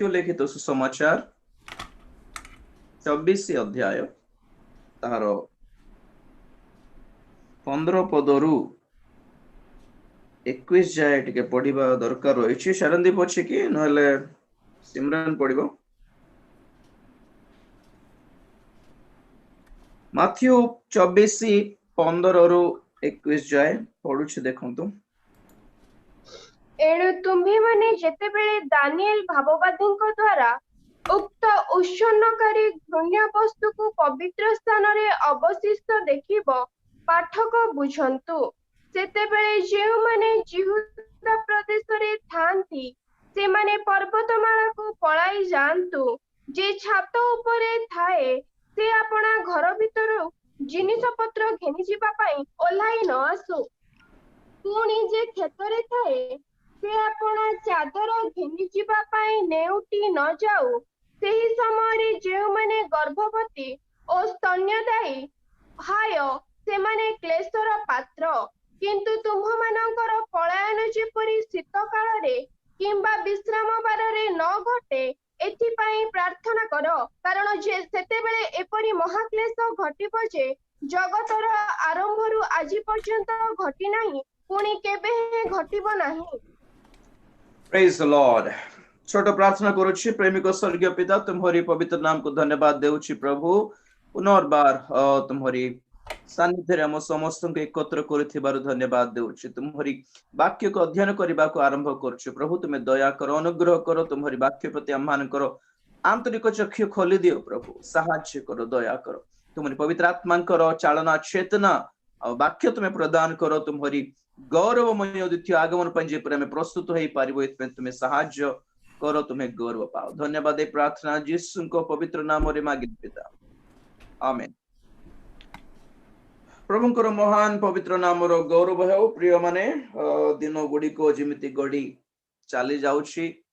मथ्यू लिखित सुसमाचार 24 अध्याय तार 15 पदरू 21 जाए टिके पढ़िबा दरकार रही। शारदीप अच्छे कि नहले सिमरन पढ़िबो। मथ्यू 24 15 रू 21 जाए पढ़ुछि देखंतु। एणु तुम्ही माने जेतेबेले दानिएल भाववादीଙ୍କ द्वारा उक्त उच्छन्नकारी घृण्य वस्तु को पवित्र स्थान रे अवशिष्ट देखिब पाठक बुझंतु। सेतेबेले जेउ माने जिहुदा प्रदेश रे थांती से माने पर्वतमाला को पळाई जांतु। जे छात उपरे थाए से अपना घर भितरु जिनिस पत्र घेनी जिबा पई ओल्हाई न आसु। पुणी जे क्षेत्र थाए से अपना चादर घिनी जिबा पाई नेउटी न जाऊ। सेही समय जेउ माने गर्भवती और स्तन्यदायी हाय से माने क्लेशर पात्र। किंतु तुम्ह मानकर पलायन जेपरि शीत काल रे किंबा विश्राम बार रे न घटे एथिपाई प्रार्थना कर। कारण जे सेतेबेले एपरि महाक्लेश घटिब जे जगतर आरंभरू आज पर्यंत घटी नाही पुणी केबे घटिब नाही। Praise the Lord. छोट प्रार्थना करुछि। प्रेमिक स्वर्गीय पिता तुम्हारी पवित्र नाम को धन्यवाद देउछि प्रभु। पुनर्बार तुम्हारी सानिध्य रे हम समस्त को एकत्र करथिबारु धन्यवाद देउछि। तुम्हारी वाक्य को अध्ययन करबा को आरंभ करछु प्रभु। तुमे दया करो, अनुग्रह करो, तुम्हारी वाक्य प्रति आह्वान करो, आंतरिक चक्षु खोली दियो प्रभु। साहाय्य करो, दया करो। तुम्हारी पवित्र आत्मा करो चालना चेतना और वाक्य तुम्हें प्रदान करो। तुम्हारी गौरवमय द्वितीय आगमन पर हमें प्रस्तुत हो पारिबो इतने तुम्हें साहाय्य करो, तुम्हें गौरव पाओ। धन्यवाद ए प्रार्थना यीशु को पवित्र नाम रे मांगि पिता, आमेन। प्रभुंकर महान पवित्र नाम रो गौरव हो। प्रिय माने दिन गुडी को जिमिति गडी चली जाउछि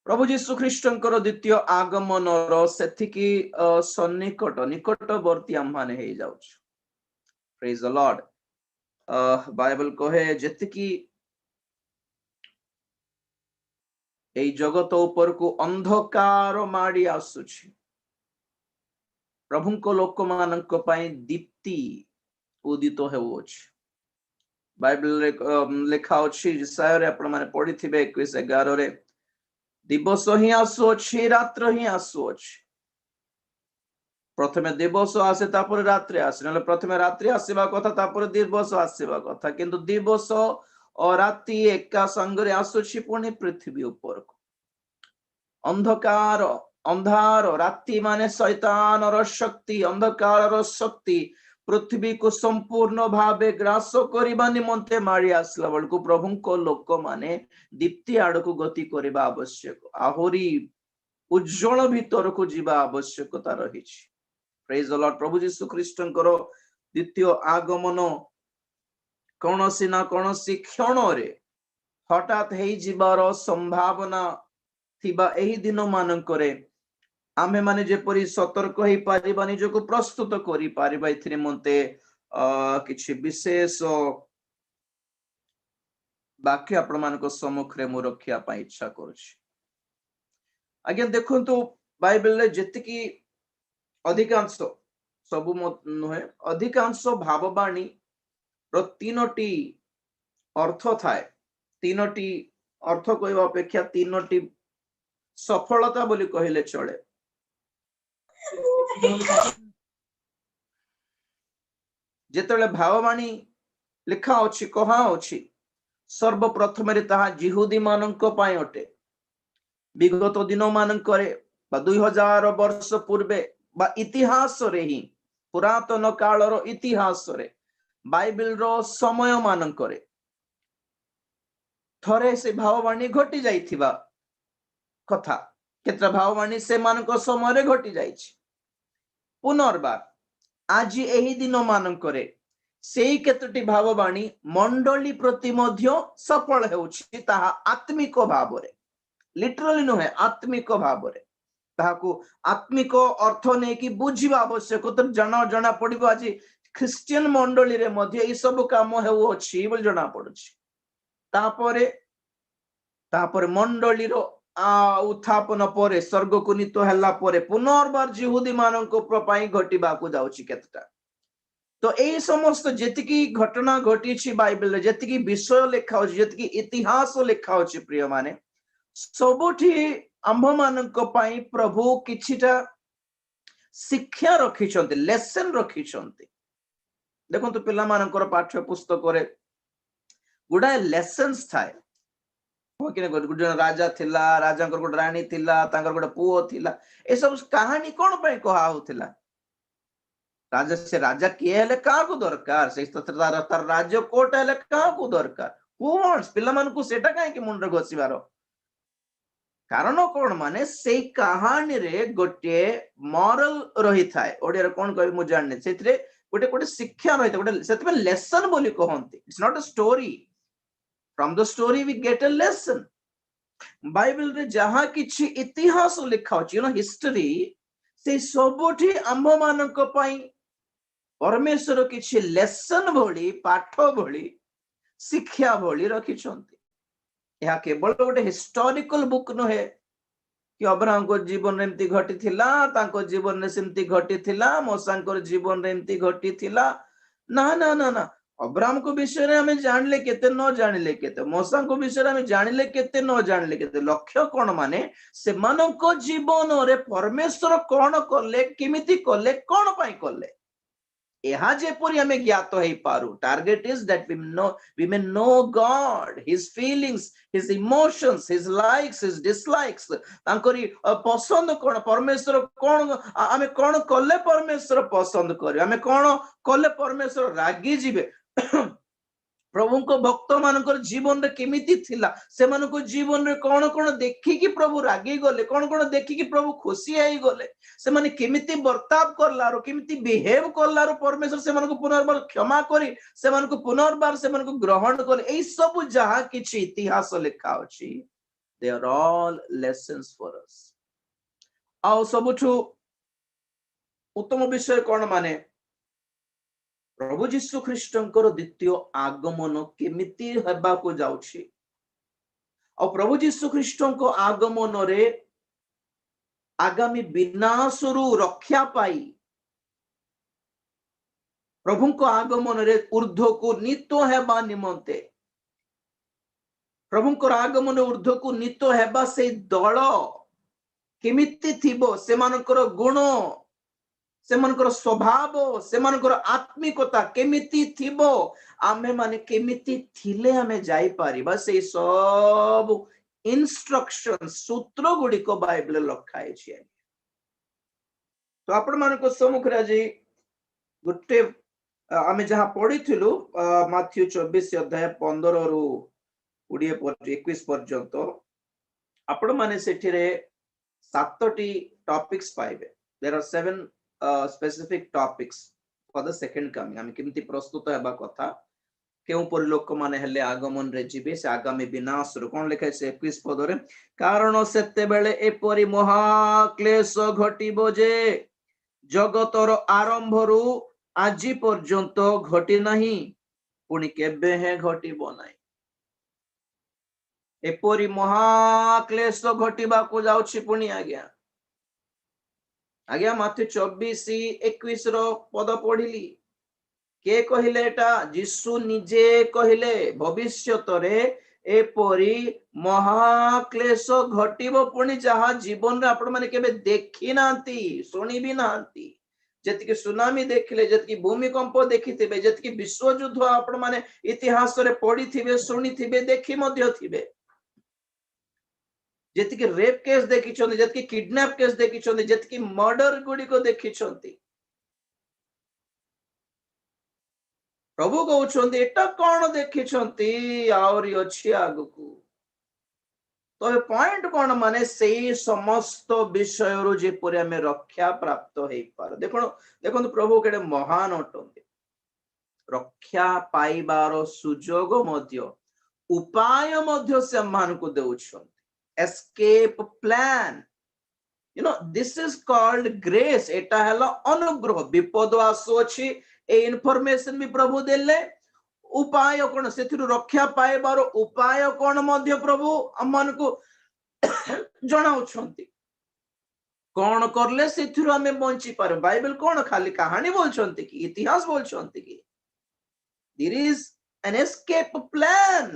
प्रभु यीशु ख्रीष्टंकर द्वितीय आगमन रो सेथिकी सन्निकट निकटवर्ती आम्हाने हे जाउछि। Praise the lord. बाइबल कहे जेतिकी एई जगत ऊपर को अंधकार माड़ी आसुछि प्रभुंको लोक मानक पई दीप्ति उदित हेउछि। बाइबल रे लिखा अछि इसाया रे आपण माने पढिथिबे 21:11 रे दिवस ही आसुछि रात्र ही आसुछि। प्रथमे दिवस आसे तापर रात्रि आसे, नले प्रथमे रात्रि आसीबा कथा तापर दिवस आसीबा कथा, किंतु दिवस और राति एका संगरे आसुछि पुणी पृथ्वी ऊपर को। अंधकार अंधार राति माने शैतान रो शक्ति, अंधकार रो शक्ति पृथ्वी को संपूर्ण भावे ग्रास करिबा निमंते मारी आसला बळकु प्रभु को लोक माने दीप्ति आड़ को गति करिबा आवश्यक, आहुरी उज्जवल भीतर को जीवा आवश्यकता रहिछि। Praise the lord. प्रभु यीशु ख्रीष्टंकर द्वितीय आगमन कौनसी ना कौनसी क्षण रे हठात हेई जिबार संभावना थिबा एही दिन मानकरे आमे माने जेपरि सतर्क हेई पारिबा, निजको प्रस्तुत करि पारिबा, इथिरे मते किछि विशेष वाक्य आपण मानको सम्मुख रे मु रखिया पई इच्छा करूछि। आज्ञा देखंतु बाइबल रे जेतिकी अधिकांश सबु नुहे अधिकांश भाववाणी रो तीनोटी अर्थ थाए। तीनोटी अर्थ कहवा अपेक्षा तीनोटी सफलता बोली कहले चले। जेतले भाववाणी लिखा अछि कहा अछि सर्वप्रथम रे ताहा जिहुदी मानक पई अटे। विगत दिन मानकरे 2000 वर्ष पूर्वे बा इतिहास रे ही पुरातन कालर इतिहास रे बाइबल रो समय मानकरे थरे से भाववाणी घटी जाइथिबा कथा केतरा भाववाणी से मानक समय रे घटी जाइछि। पुनर्बार आज एही दिन मानकरे सेही केतटी भाववाणी मंडली प्रति मध्य सफल हेउछि। ताहा आत्मिक भाव रे, लिटरली नुहे आत्मिक भाव रे ताहाकू आत्मिक अर्थ ने कि बुझिबा आवश्यक। तो जना पड़िबो आज ख्रिस्टियन मंडली रे मध्ये ई सब काम हेउछि बोल जना पड़ुछि। तापरे मंडली रो उत्थापन पर स्वर्ग को नीत हैला पर पुनर्बार जिहुदी मानक पई घटिबा को जाउची केतटा तो ए समस्त जेतिकी घटना घटी बाइबल रे जेतिकी विषय लिखा होची जेतिकी इतिहास लिखा होची प्रिय माने सबुठी आंभ मानक पई प्रभु किछिटा शिक्षा रखिछन्ते लेसन रखिछन्ते देखंतु पिला मानकर पाठ्य पुस्तक रे गुडा लेसन्स थाए गोटे राजा थिला राजा गोटे राणी थिला तांकर गोटे पुओ थिला ए सब कहानी कोन पई कहा होथिला राजा से राजा किए हेले का को दरकार से तार राज्य कोट हेले का को दरकार हु वांट्स पिला मान को सेटा काहे कि मुंड रे घोसीबारो कारण कोन माने से कहानी रे गोटे मॉरल रही थाए ओडिया रे कोन कहबी मु जानने सेतरे गोटे गोटे शिक्षा रही गोटे सेतबे लेसन बोली कहंती it's not a story from the story we get a lesson Bible रे जहां किछि इतिहास लिखा होची यू नो हिस्ट्री से सबुठी आंभ मानक पई परमेश्वर किछि लेसन भोली पाठ भोली शिक्षा भोली रखिछन्ति यह केवल गोटे हिस्टोरिकल बुक नहे कि अब्राहम को जीवन रे एमती घटी थिला तांको जीवन रे सेमती घटी थिला मोसांकर जीवन रे एमती घटी थिला ना ना ना ना अब्राहम को विषय रे हमें जानले केते न जानले केते मोसा को विषय रे हमें जानले केते न जानले केते लक्ष्य कोन माने से मानको जीवन रे परमेश्वर कोन करले किमिति करले कोन पई करले एहा जेपरि हमें ज्ञात होई पारु target is that we may know God his feelings his emotions his likes his dislikes तांकरी पसंद कोन परमेश्वर कोन हमें कोन करले परमेश्वर पसंद करियो हमें कोन करले परमेश्वर रागी जिवे प्रभु को भक्त मानकर जीवन रे केमिति थिला से मानको जीवन रे कोन कोन देखि कि प्रभु रागी गले कोन कोन देखि कि प्रभु खुशी आई गले से माने केमिति बर्ताव करलारो केमिति बिहेव करलारो परमेश्वर से मानको पुनर्बार क्षमा करी से मानको पुनर्बार से मानको ग्रहण करे एई सब जहां किछि इतिहास लिखा अछि they are all lessons for us आ सबुठु उत्तम विषय कोन माने प्रभु जीशु ख्रीष्टंकर द्वितीय आगमन केमिति हेबा को जाउछि और प्रभु जीशु ख्रीष्टंको आगमन रे आगामी विनाशरु रक्षा पाई प्रभुको आगमन रे ऊर्ध्व को नीतो हेबा निमंते प्रभुको आगमन ऊर्ध्व को नीतो हेबा से दल केमिति थिबो से मानकर गुण सेमानकर स्वभाव सेमानकर आत्मिकता केमिति थिबो आमे माने केमिति थिले हमें जाई पारिबा से सब इंस्ट्रक्शन सूत्र गुडी को बाइबल लखाय छै तो आपण मानको सम्मुख रे जे गुटे आमे जहां पढिथिलु माथ्यू 24 अध्याय 15 रु 20 पर 21 पर्यंत आपण माने सेठिरे 7टी टॉपिक्स पाइबे there are 7 specific topics for the second coming हम केमती प्रस्तुत हेबा कथा केउ पर लोक माने हेले आगमन रे जीवे से आगामी विनाश रो कोन लिखै से 21 पद रे कारण सेते बेले एपरि महाक्लेश घटिबो जे जगतर आरंभ रु आजि पर्यंत घटी नाही पुनी केबे हे घटिबो नाही एपरि महाक्लेश घटिबा को जाउछि पुनी आज्ञा माथ्यू 24:21 रो पद पढ़िली के कहिले एटा यीशु निजे कहिले भविष्यत रे एपरि महाक्लेश घटिबो पुनी जहा जीवन रे आपण माने केबे देखि नांती सुनी भी नांती जति सुनामी देखिले जति भूमिकंप देखिथिबे जति विश्व युद्ध आपण माने इतिहास रे पढ़िथिबे सुनिथिबे देखि मध्य थिबे जति रेप केस देखि छथि जति किडनैप केस देखि छथि जति मर्डर गुडी को देखि छथि प्रभु कहउछन्ति एटा कोन देखि छथि आउरी अछि आगु को तो पॉइंट कोन माने सेही समस्त विषय रु जे परे हमें रक्षा प्राप्त हेई पार देखो प्रभु केडे महान अटंती रक्षा पाइबार सुजोग मध्य उपाय मध्य से मान को देउछन्ति escape plan you know this is called grace eta hela अनुग्रह विपद आसो अछि ए इन्फॉर्मेशन भी प्रभु देले उपाय कोन सेथिरु रक्षा पाइबार उपाय कोन मध्य प्रभु हमन को ଜଣାଉଛନ୍ତି କଣ करले ସେଥିରୁ ଆମେ ବଞ୍ଚି ପାରୁ ବାଇବେଲ କଣ ଖାଲି କାହାଣୀ बोलଛନ୍ତି କି ଇତିହାସ बोलଛନ୍ତି କି there is an escape plan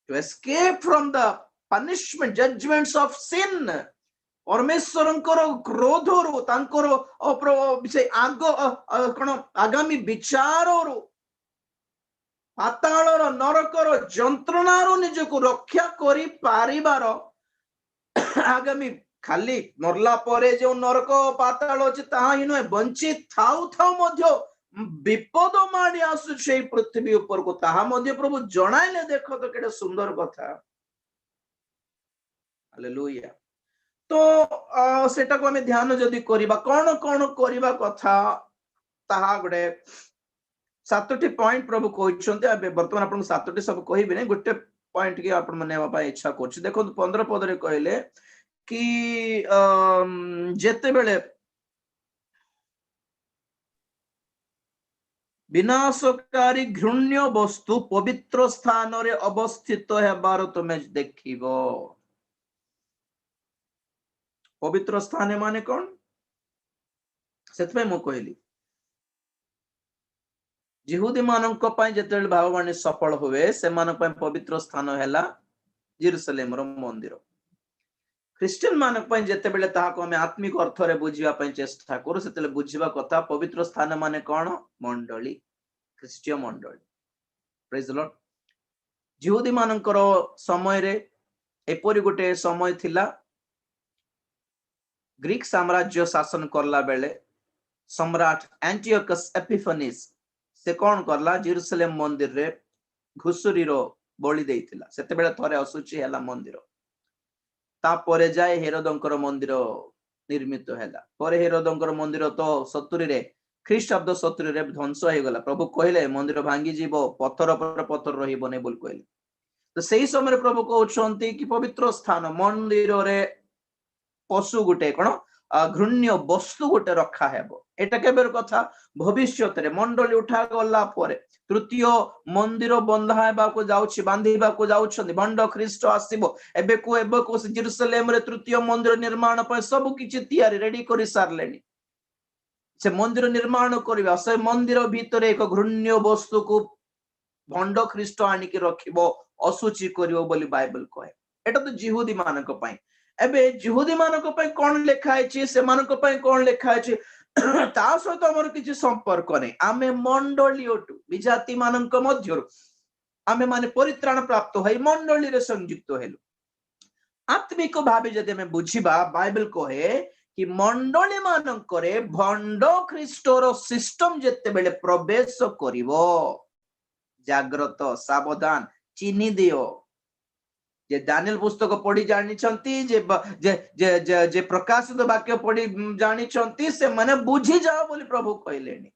to escape from the punishment judgments of sin परमेश्वरଙ୍କର କ୍ରୋଧରୁ ତାଙ୍କର ସେ କଣ ଆଗାମୀ ବିଚାରରୁ ପାତାଳର ନରକର ଯନ୍ତ୍ରଣାରୁ ନିଜକୁ ରକ୍ଷା କରି ପାରିବାର ଆଗାମୀ ଖାଲି ମରଲା ପରେ ଯୋଉ ନରକ ପାତାଳ ଅଛି ତାହା ହିଁ ନୁହେଁ ବଞ୍ଚି ଥାଉ ଥାଉ ମଧ୍ୟ ବିପଦ ମାଡି ଆସୁଛି ସେଇ ପୃଥିବୀ ଉପରକୁ ତାହା ମଧ୍ୟ ପ୍ରଭୁ ଜଣାଇଲେ ଦେଖ ତ କେତେ ସୁନ୍ଦର କଥା ହାଲେଲୁୟା तो सेटा को हमें ध्यान जदि करिबा कोन कोन करिबा कथा ताहा गुडे सातटी पॉइंट प्रभु कहउछन्ते आ वर्तमान आपन सातटी सब कहिबे नै गुटे पॉइंट के आपन मनेवा पा इच्छा करछ देखो 15 पद रे कहले कि जेते बेले विनाशकारी घृण्य वस्तु पवित्र स्थान रे अवस्थित हेबार तुमे देखिबो पवित्र स्थान माने कौन सेतपे मु कहली जिहुदी मानक पय जेतेल भाववाणी सफल हुए से मानक पय पवित्र स्थान हैला जेरूशलेम रो मंदिर क्रिश्चियन मानक पय जेते बेले ताहा को हम आत्मिक अर्थ रे बुझिबा पय चेष्टा करू सेतेले बुझिबा कथा पवित्र स्थान माने कौन मंडली क्रिश्चियन मंडली प्रेज द लॉर्ड जिहुदी मानकर समय रे एपरि गोटे समय थिला ग्रीक साम्राज्य शासन करला बेले सम्राट एंटियोकस एपिफेनिस से कौन करला जेरूशलेम मंदिर रे घुसुरी रो बलि देइथिला सेते बेले थरे असुची हैला मंदिर ता परे जाय हेरोदंकर मंदिर निर्मित हैला परे हेरोदंकर मंदिर तो 70 रे ख्रीष्टाब्द 70 रे ध्वंस हे गला प्रभु कहले मंदिर भांगी जीवो पत्थर पर पत्थर रहिबो नै बोल कहले तो सेही समय प्रभु कहउछन्ती कि पवित्र स्थान मंदिर रे पशु गुटे कौन घृण्य वस्तु गुटे रखा हेबो एटा केबेर कथा भविष्यत रे मंडली उठा गला परे तृतीय मंदिर बंधा हेबा को जाउछि बांधीबा को जाउछन्ती बंड ख्रीष्ट आसीबो एबे को जेरूशलेम रे तृतीय मंदिर निर्माण पर सब किछि तैयारी रेडी करि सारलेनी से मंदिर निर्माण करिबा से मंदिर भीतर एक घृण्य वस्तु को बंड ख्रीष्ट आनी के रखिबो असुचि करिवो बोली बाइबल कहे एटा तो जिहुदी मानक पय एबे जिहुदी मानक पय कोन लेखा अछि से मानक पय कोन लेखा अछि ता सहित हमर किछि संपर्क नै आमे मंडली ओटु विजाति मानक मध्यरु आमे माने परित्राण प्राप्त होई मंडली रे संयुक्त हेलु आत्मिक भाबे जदि हमें बुझिबा बाइबल कहे कि मंडली मानक रे भंड ख्रीष्टर सिस्टम जेते बेले प्रवेश करिवो जाग्रत सावधान चिनी दियो जे दानिएल पुस्तक पढ़ी जानी छंती जे जे जे जे प्रकाशित वाक्य पढ़ी जानी छंती से माने बुझी जाओ बोली प्रभु कहलेनी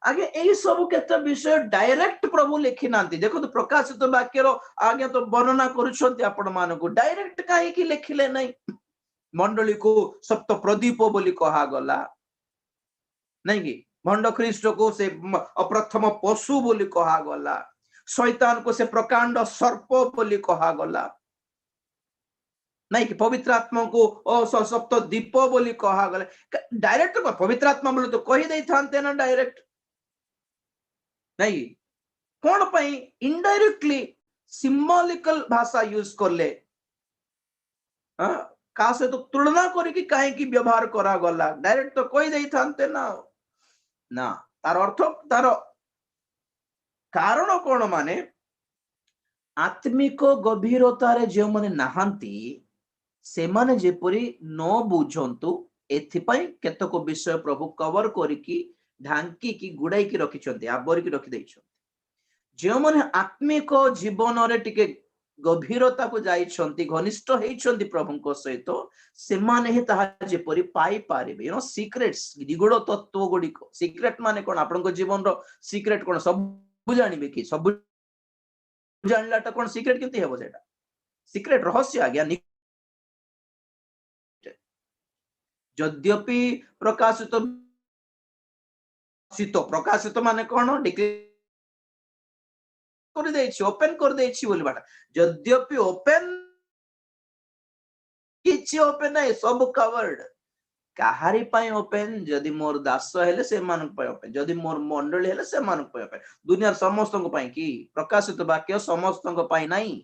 आगे एही सब केते विषय डायरेक्ट प्रभु लिखि नांती देखो तो प्रकाशित वाक्य रो आगे तो वर्णना करूछंती आपण मानको डायरेक्ट काहे कि लिखिले नै मंडली को सप्त प्रदीप बोली कहा गला नै कि भंड ख्रीष्ट को से अप्रथम पशु बोली कहा गला शैतान को से प्रकांड सर्प बोली कहा गला नहीं कि पवित्र आत्मा को सप्त दीप बोली कहा गला डायरेक्ट पवित्र आत्मा बोले तो कही दे थांते ना डायरेक्ट नहीं कौन पई इनडायरेक्टली सिंबॉलिकल भाषा यूज करले का से तो तुलना करी काहे की व्यवहार करा गला डायरेक्ट तो कही दे थांते ना ना तार अर्थ तार कारण कौन माने आत्मिक गभीरतार जो माने नहांती से माने जेपरी न बुझंतु एथिपाई केतक विषय प्रभु कवर करिकी ढांकी की गुड़ाई की रखी छंती आबरी की रखी दैछ जो माने आत्मिक जीवन रे टिके गभीरता को जाई छंती घनिष्ठ हेई छंती प्रभु को सहित से माने ही ताहा जेपरी पाई पारिबे यू नो सीक्रेट्स निगूढ़ तत्व गुडी को सीक्रेट माने कोन आपन को जीवन रो सीक्रेट कोन सब जानिबे कि सब जानलाटा कोन सीक्रेट केमती हेबो सेटा सीक्रेट रहस्य आ गया यद्यपि प्रकाशित माने कोन डिक्लेयर कर देछि ओपन कर देछि बोली बाटा यद्यपि ओपन किछि ओपन नहीं सब कवर्ड काहारी पाई ओपन जदि मोर दास हेले से मानक पाई ओपन जदि मोर मंडली हेले से मानक पाई ओपन दुनिया समस्त पाई कि प्रकाशित वाक्य समस्त पाई नहीं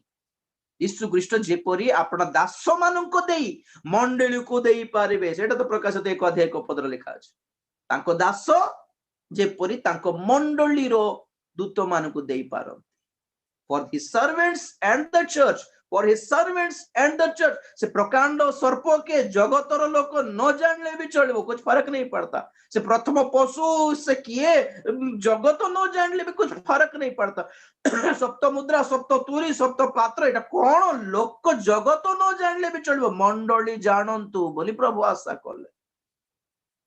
यीशु ख्रीष्ट जेपरी आपण दास मानक देई मंडली को देई पारिबे सेटा तो प्रकाशित 1 अध्याय को पदर लिखा अछि तांको दास जेपरी तांको मंडली रो दूत मानक देई पारो for his servants and the church for his servants and the church से प्रकांड सर्प के जगतर लोक न जानले भी चलिबो कुछ फर्क नहीं पड़ता से प्रथम पशु से किए जगत न जानले भी कुछ फर्क नहीं पड़ता सप्त मुद्रा सप्त तुरी सप्त पात्र एटा कोन लोक जगत न जानले भी चलिबो मंडली जानंतु बोली प्रभु आशा करले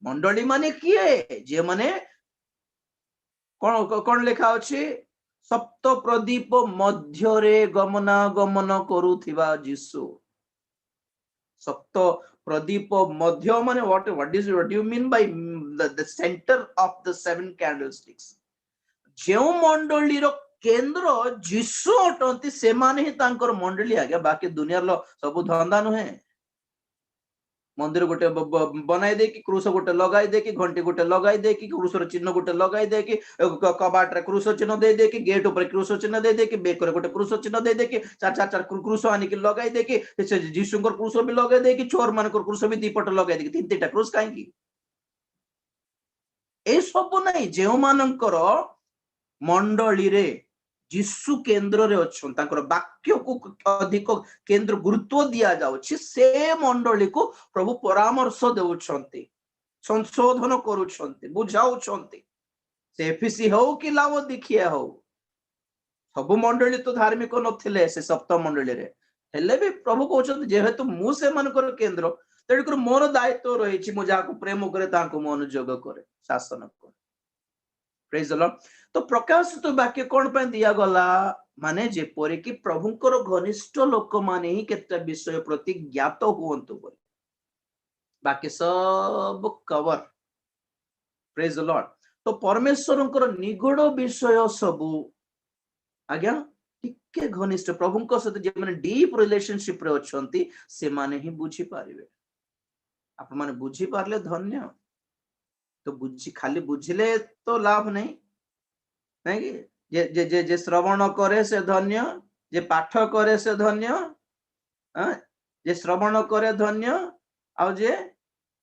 मंडली माने किए जे माने कोन लिखा अछि सप्त प्रदीप मध्यरे गमनागमन करुथिबा जीसु सप्त प्रदीप मध्य माने what do you mean by the center of the 7 candlesticks जेउ मंडली रो केंद्र जीसु अटंती से माने ही तांकर मंडली आगे बाकी दुनिया लो सब धंदा नुहे मंदिर गोटे बनाई दे कि क्रूस गोटे लगाई दे कि घंटी गोटे लगाई दे कि क्रूस चिन्ह गोटे लगाई दे कि कबाट रे क्रूस चिन्ह दे कि गेट ऊपर क्रूस चिन्ह दे कि बेक रे गोटे क्रूस चिन्ह दे कि चार चार चार क्रूस आनी कि लगाई दे कि जीशुंकर क्रूस भी लगाई दे कि चोर मानकर क्रूस भी दीपट लगाई दे कि तीन तीनटा क्रूस काहे कि ए सब नहीं जेउ मानकर मंडली रे जीशु केंद्र रे अछन तांकर वाक्य को अधिक केंद्र गुरुत्व दिया जाउछि से मंडली को प्रभु परामर्श देउछंती संशोधन करूछंती बुझाउछंती से एफिसी हो कि लावोदिकिया हो सब मंडली तो धार्मिक नथिले से सप्तम मंडली रे हेले भी प्रभु कहउछंती जेहेतु मु से मानकर केंद्र तेडकर मोर दायित्व रहिछि मु जाको प्रेम करे ताको मनोयोग करे शासन करे प्रेज द लॉर्ड तो प्रकाशित वाक्य कोन पे दिया गला माने जेपरि कि प्रभुंकर घनिष्ठ लोक माने ही केते विषय प्रति ज्ञात हुअंतु बोली बाकी सब कवर प्रेज द लॉर्ड तो परमेश्वरंकर निगुड़ विषय सब आज्ञा टिके घनिष्ठ प्रभुंकर सहित जे माने डीप रिलेशनशिप रे अछंती से माने ही बुझी पारिबे आप माने बुझी पारले धन्य तो बुझी खाली बुझिले तो लाभ नहीं नहीं कि जे जे जे जे श्रवण करे से धन्य जे पाठ करे से धन्य जे श्रवण करे धन्य आ जे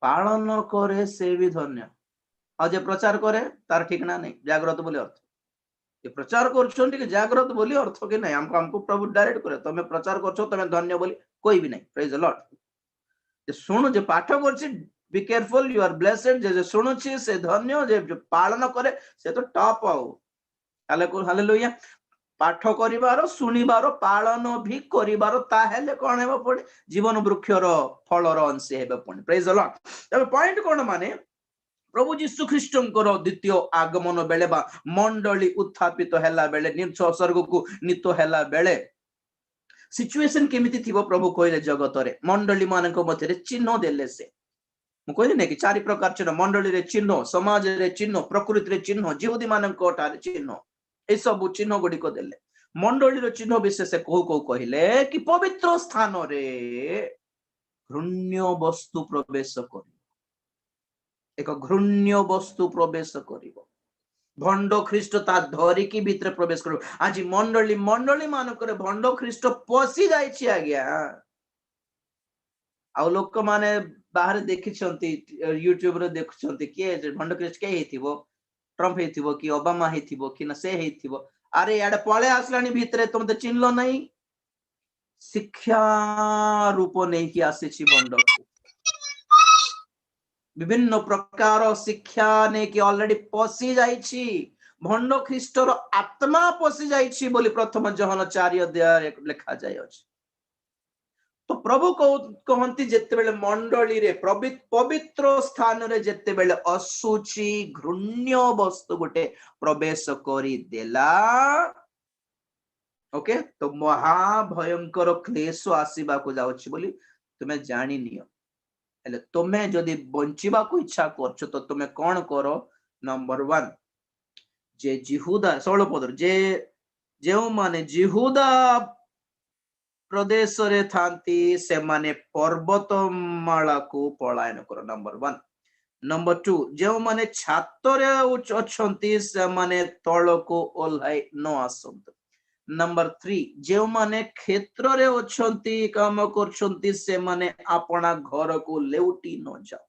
पालन करे से भी धन्य आ जे प्रचार करे तार ठिकाना नहीं जागृत बोली अर्थ जे प्रचार करछन कि जागृत बोली अर्थ के नहीं हमको प्रभु डायरेक्ट करे तमे प्रचार करछो तमे धन्य बोली कोई भी नहीं प्रेज द लॉर्ड जे सुनो जे पाठ करछि be careful you are blessed जे सुनुछि से धन्य जे पालन करे से तो टॉप आउ हालेलुया पाठ करिवार सुनिबार पालन भी करिवार ताहेले कोन हेबो पड़े जीवन वृक्षर फलर अंश हेबो पड़े प्रेज द लॉर्ड तबे पॉइंट कोन माने प्रभु यीशु ख्रीष्टंकर द्वितीय आगमन बेले बा मंडली उत्थापित हैला बेले निच स्वर्ग को नित हैला बेले सिचुएशन केमिति थिबो प्रभु कहले जगत रे मंडली मानक मध्यरे चिन्ह देले से मु कहले ने कि चारि प्रकार चिन्ह मंडली रे चिन्ह समाज रे चिन्ह प्रकृति रे चिन्ह जीवदी मानक ठारे चिन्ह ए सब चिन्ह गुडी को देले मंडली रे चिन्ह विशेष को कहले कि पवित्र स्थान रे घृण्य वस्तु प्रवेश करिवो एक घृण्य वस्तु प्रवेश करिवो भंड ख्रीष्ट ता धरिकी भीतर प्रवेश करिवो आज मंडली मानक रे भंड ख्रीष्ट पसी जायछि आज्ञा आ लोक माने बाहर देखिछंती यूट्यूब रे देखुछंती के भंड ख्रीष्ट के हेथिबो ट्रम्प हेथिबो कि ओबामा हेथिबो कि ना से हेथिबो अरे याडे पळे आसलानी भीतर तुम तो चिन्हलो नहीं शिक्षा रूप नहीं कि आसीछि भंड विभिन्न प्रकार शिक्षा ने कि ऑलरेडी पसी जाइछि भंड ख्रीष्टर आत्मा पसी जाइछि बोली प्रथम जहन 4 अध्याय लिखा जाय अछि तो प्रभु को कहंती जेते बेले मंडली रे पवित्र स्थान रे जेते बेले असुचि घृण्य वस्तु गोटे प्रवेश करी देला ओके तो महा भयंकर क्लेश आसीबा को जाउछि बोली तुमे जानि नियो हेले तुमे जदि बंचिबा को इच्छा करछो तो तुमे कोन करो नंबर 1 जे जिहुदा 16 पदर जे जेउ माने जिहुदा प्रदेश रे थांती से माने पर्वतमाला को पलायन करो नंबर 1 नंबर 2 जो माने छातरे अछंती से माने तळ को ओल्हाई न आसंत नंबर 3 जो माने क्षेत्र रे अछंती काम करछंती से माने आपना घर को लेउटी न जाओ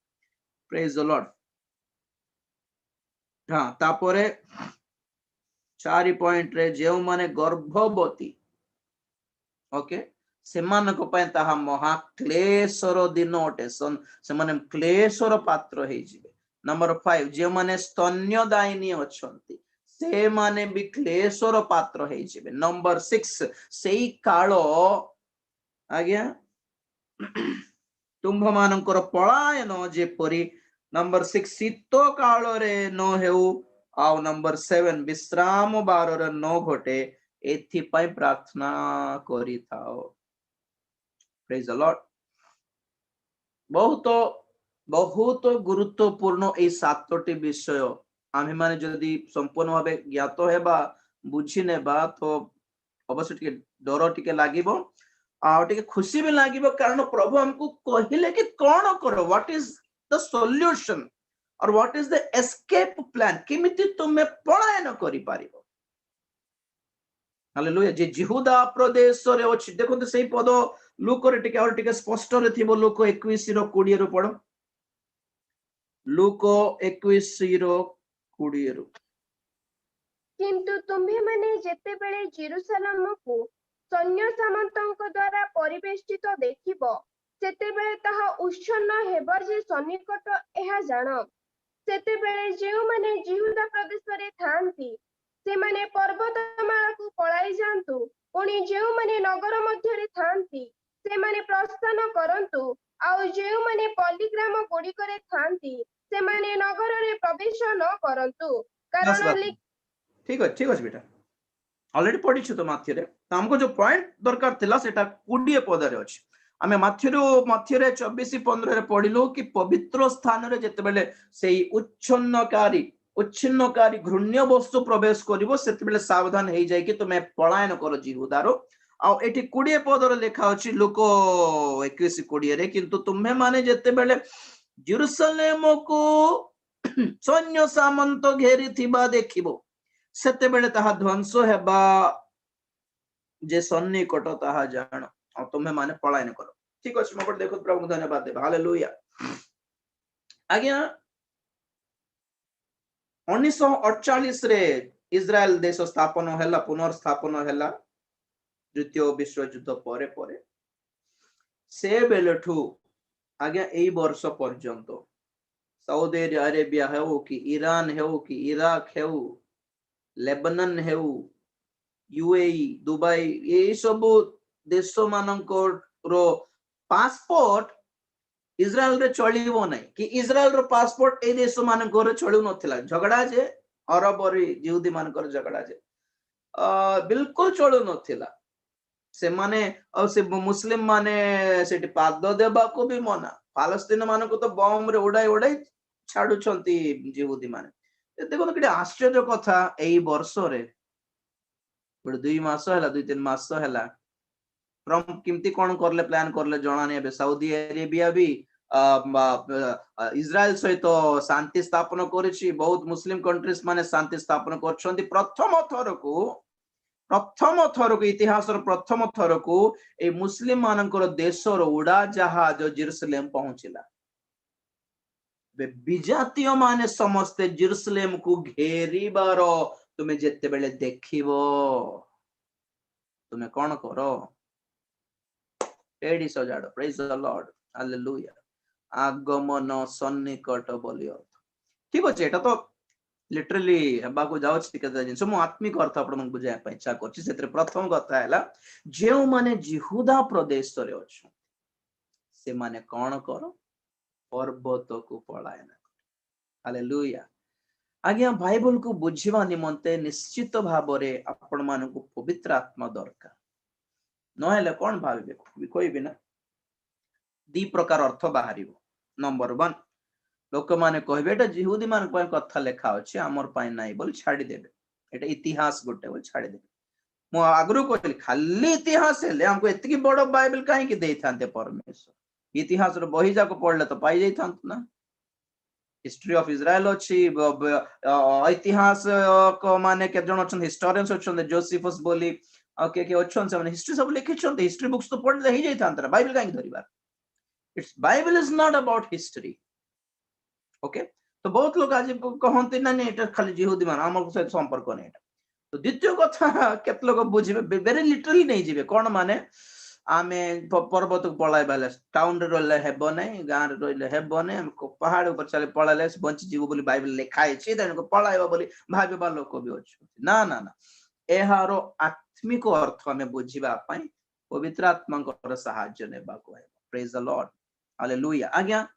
प्रेज द लॉर्ड हां तापरे 4 पॉइंट रे जो माने गर्भवती ओके सेमानको पय ताहा महा क्लेशर दिन अटे से माने क्लेशर पात्र हे जिवे नंबर 5 जे माने स्तन्यदायिनी अछंती से माने भी क्लेशर पात्र हे जिवे नंबर 6 सेई कालो आज्ञा तुम्भ मानकर पलायन जेपरी नंबर 6 शीत काल रे न हेउ आ नंबर 7 विश्राम बार रे न घटे एथि पय प्रार्थना करि थाओ प्रेज द लॉर्ड बहुत बहुत गुरुत्वपूर्ण ए सातटी विषय आमे माने जदि संपूर्ण भाबे ज्ञात हेबा बुझी नेबा तो अवश्य टिके डर टिके लागिबो आ टिके खुशी भी लागिबो कारण प्रभु हमको कहिले कि कोन करो व्हाट इज द सॉल्यूशन और what is the escape plan किमिति तुमे पलायन करि पारिबो हालेलुया जे जिहुदा प्रदेश रे अछि देखो सेही पद लूक रे टिके और टिके स्पष्ट रे थिबो लूक 21 रो 20 रो पढो लूक 21 रो 20 रो किंतु तुम्हें माने जेते बेले जेरूशलेम को सैन्य सामंतों द्वारा परिवेष्टित देखिबो सेते बेले ताहा उच्छन्न हेबो जे सन्निकट एहा जानो सेते बेले जेउ माने जिहुदा प्रदेश रे थांती से माने पर्वतमाला को पळाई जांतु पुणी जेउ माने नगर मध्य रे थांती से माने प्रस्थान करंतु आउ जेउ माने पल्लीग्राम गुडी करे थांती से माने नगर रे प्रवेश न करंतु बस कारण बात ठीक अछि बेटा ऑलरेडी पढ़ी छु तो माथ्य रे तो हमको जो पॉइंट दरकार थिला सेटा 20 पद रे अछि आमे माथ्य रे 24 15 रे पढिलो कि पवित्र स्थान रे जते बेले सेही उच्छिन्नकारी घृण्य वस्तु प्रवेश करिवो सेते बेले सावधान हेई जाय कि तुमे पलायन करो जिहुदारो आ एठी 20 पद रे लेखा अछि लोक 21 20 रे किंतु तुम्हे माने जते बेले जेरूशलेम को सैन्य सामंत घेरी थिबा देखिबो सेते बेले ताहा ध्वंस हेबा जे सन्निकट ताहा जान और तुम्हें माने पलायन करो ठीक अछि मगर देखो प्रभु धन्यवाद दे हालेलुया आज्ञा 1948 रे इजराइल देश स्थापन हैला पुनर्स्थापन हैला द्वितीय विश्व युद्ध परे परे से बेलठू आज्ञा एई वर्ष पर्यंत सऊदी अरेबिया हेउ कि ईरान हेउ कि इराक हेउ लेबनान हेउ यूएई दुबई ये सब देश मानकर पासपोर्ट इजराइल रे चलिबो नै कि इजराइल रो पासपोर्ट ए देश मानकर चलु नथिला झगड़ा जे अरब रे यहूदी मानकर झगड़ा जे बिल्कुल चलु नथिला से माने और से मुस्लिम माने सेठी पाद देबा को भी मना फालस्तीन मानको तो बम रे उड़ाई उड़ाई छाडु छंती यहूदी माने देखो तो केटे आश्चर्य कथा एई वर्ष रे 2 मास हैला 2-3 मास हैला ट्रम्प किमती कोन करले प्लान करले जणा नै बे सऊदी अरेबिया भी इजराइल सहित शांति स्थापन करिछि बहुत मुस्लिम कंट्रीज माने शांति स्थापन करछंती प्रथम थर को इतिहास प्रथम थर को ए मुस्लिम मानकर देश रो उड़ा जहाज जेरूशलेम पहुंचिला विजातीय माने समस्त जेरूशलेम को घेरिबार तुमे जेते बेले देखिबो तुमे कोन करो एडी सजाडो प्रेज द लॉर्ड हालेलुया आगमन सन्निकट बोली अर्थ ठीक अछि एटा तो लिटरली हेबा को जाउछ टिके जिंस मु आत्मिक अर्थ आपण बुझाय पय इच्छा करछि सेतरे प्रथम कथा हैला जेउ माने जिहुदा प्रदेश रे अछि से माने कोन करो पर्वत को पलायन हालेलुया आज्ञा बाइबल को बुझिबा निमंते निश्चित भाबरे आपण मानकु पवित्र आत्मा दरकार नहेले कोन भाबे कोई भी ना दी प्रकार अर्थ बाहरिबो नंबर 1 लोक माने कहबे एटा जिहुदी मान पय कथा लेखा अछि हमर पय नाही बोल छाडी देबे एटा इतिहास गोटे बोल छाडी देबे मु आगु कहली खाली इतिहास हेले हमको एतिकी बड़ बाइबल कहीं दे था परमेश्वर इतिहास बही जाक पढ़ले तो पाई जाई था ना हिस्ट्री ऑफ इजराइल अच्छी इतिहास माने के जन अच्छा हिस्टोरियंस अच्छा जोसेफस बोली के अच्छा से हिस्ट्री सब लिखी हिस्ट्री बुक्स तो पढ़ले ही जाई था बाइबल कहीं धरिबार it's Bible is not about history okay तो बहुत लोग आज कहते ना नहीं खाली जिहुदी मान आम सहित संपर्क नहीं तो द्वितीय कथा केत लोग बुझे वेरी लिटरली नहीं जीवे कौन माने आमे पर्वत को पलाइबा टाउन रे रहले हेबो नहीं गां रे रहले हेबो नहीं पहाड़ ऊपर चले पलाइले बंची जीव बोली बाइबल लिखाई छी देन को पलाइबा बोली भाबेबा लोक भी अछि ना ना ना एहारो आत्मिक अर्थ हमें बुझिबा पई पवित्र आत्मा को सहायता नेबा को है प्रेज द लॉर्ड हालेलुया आज्ञा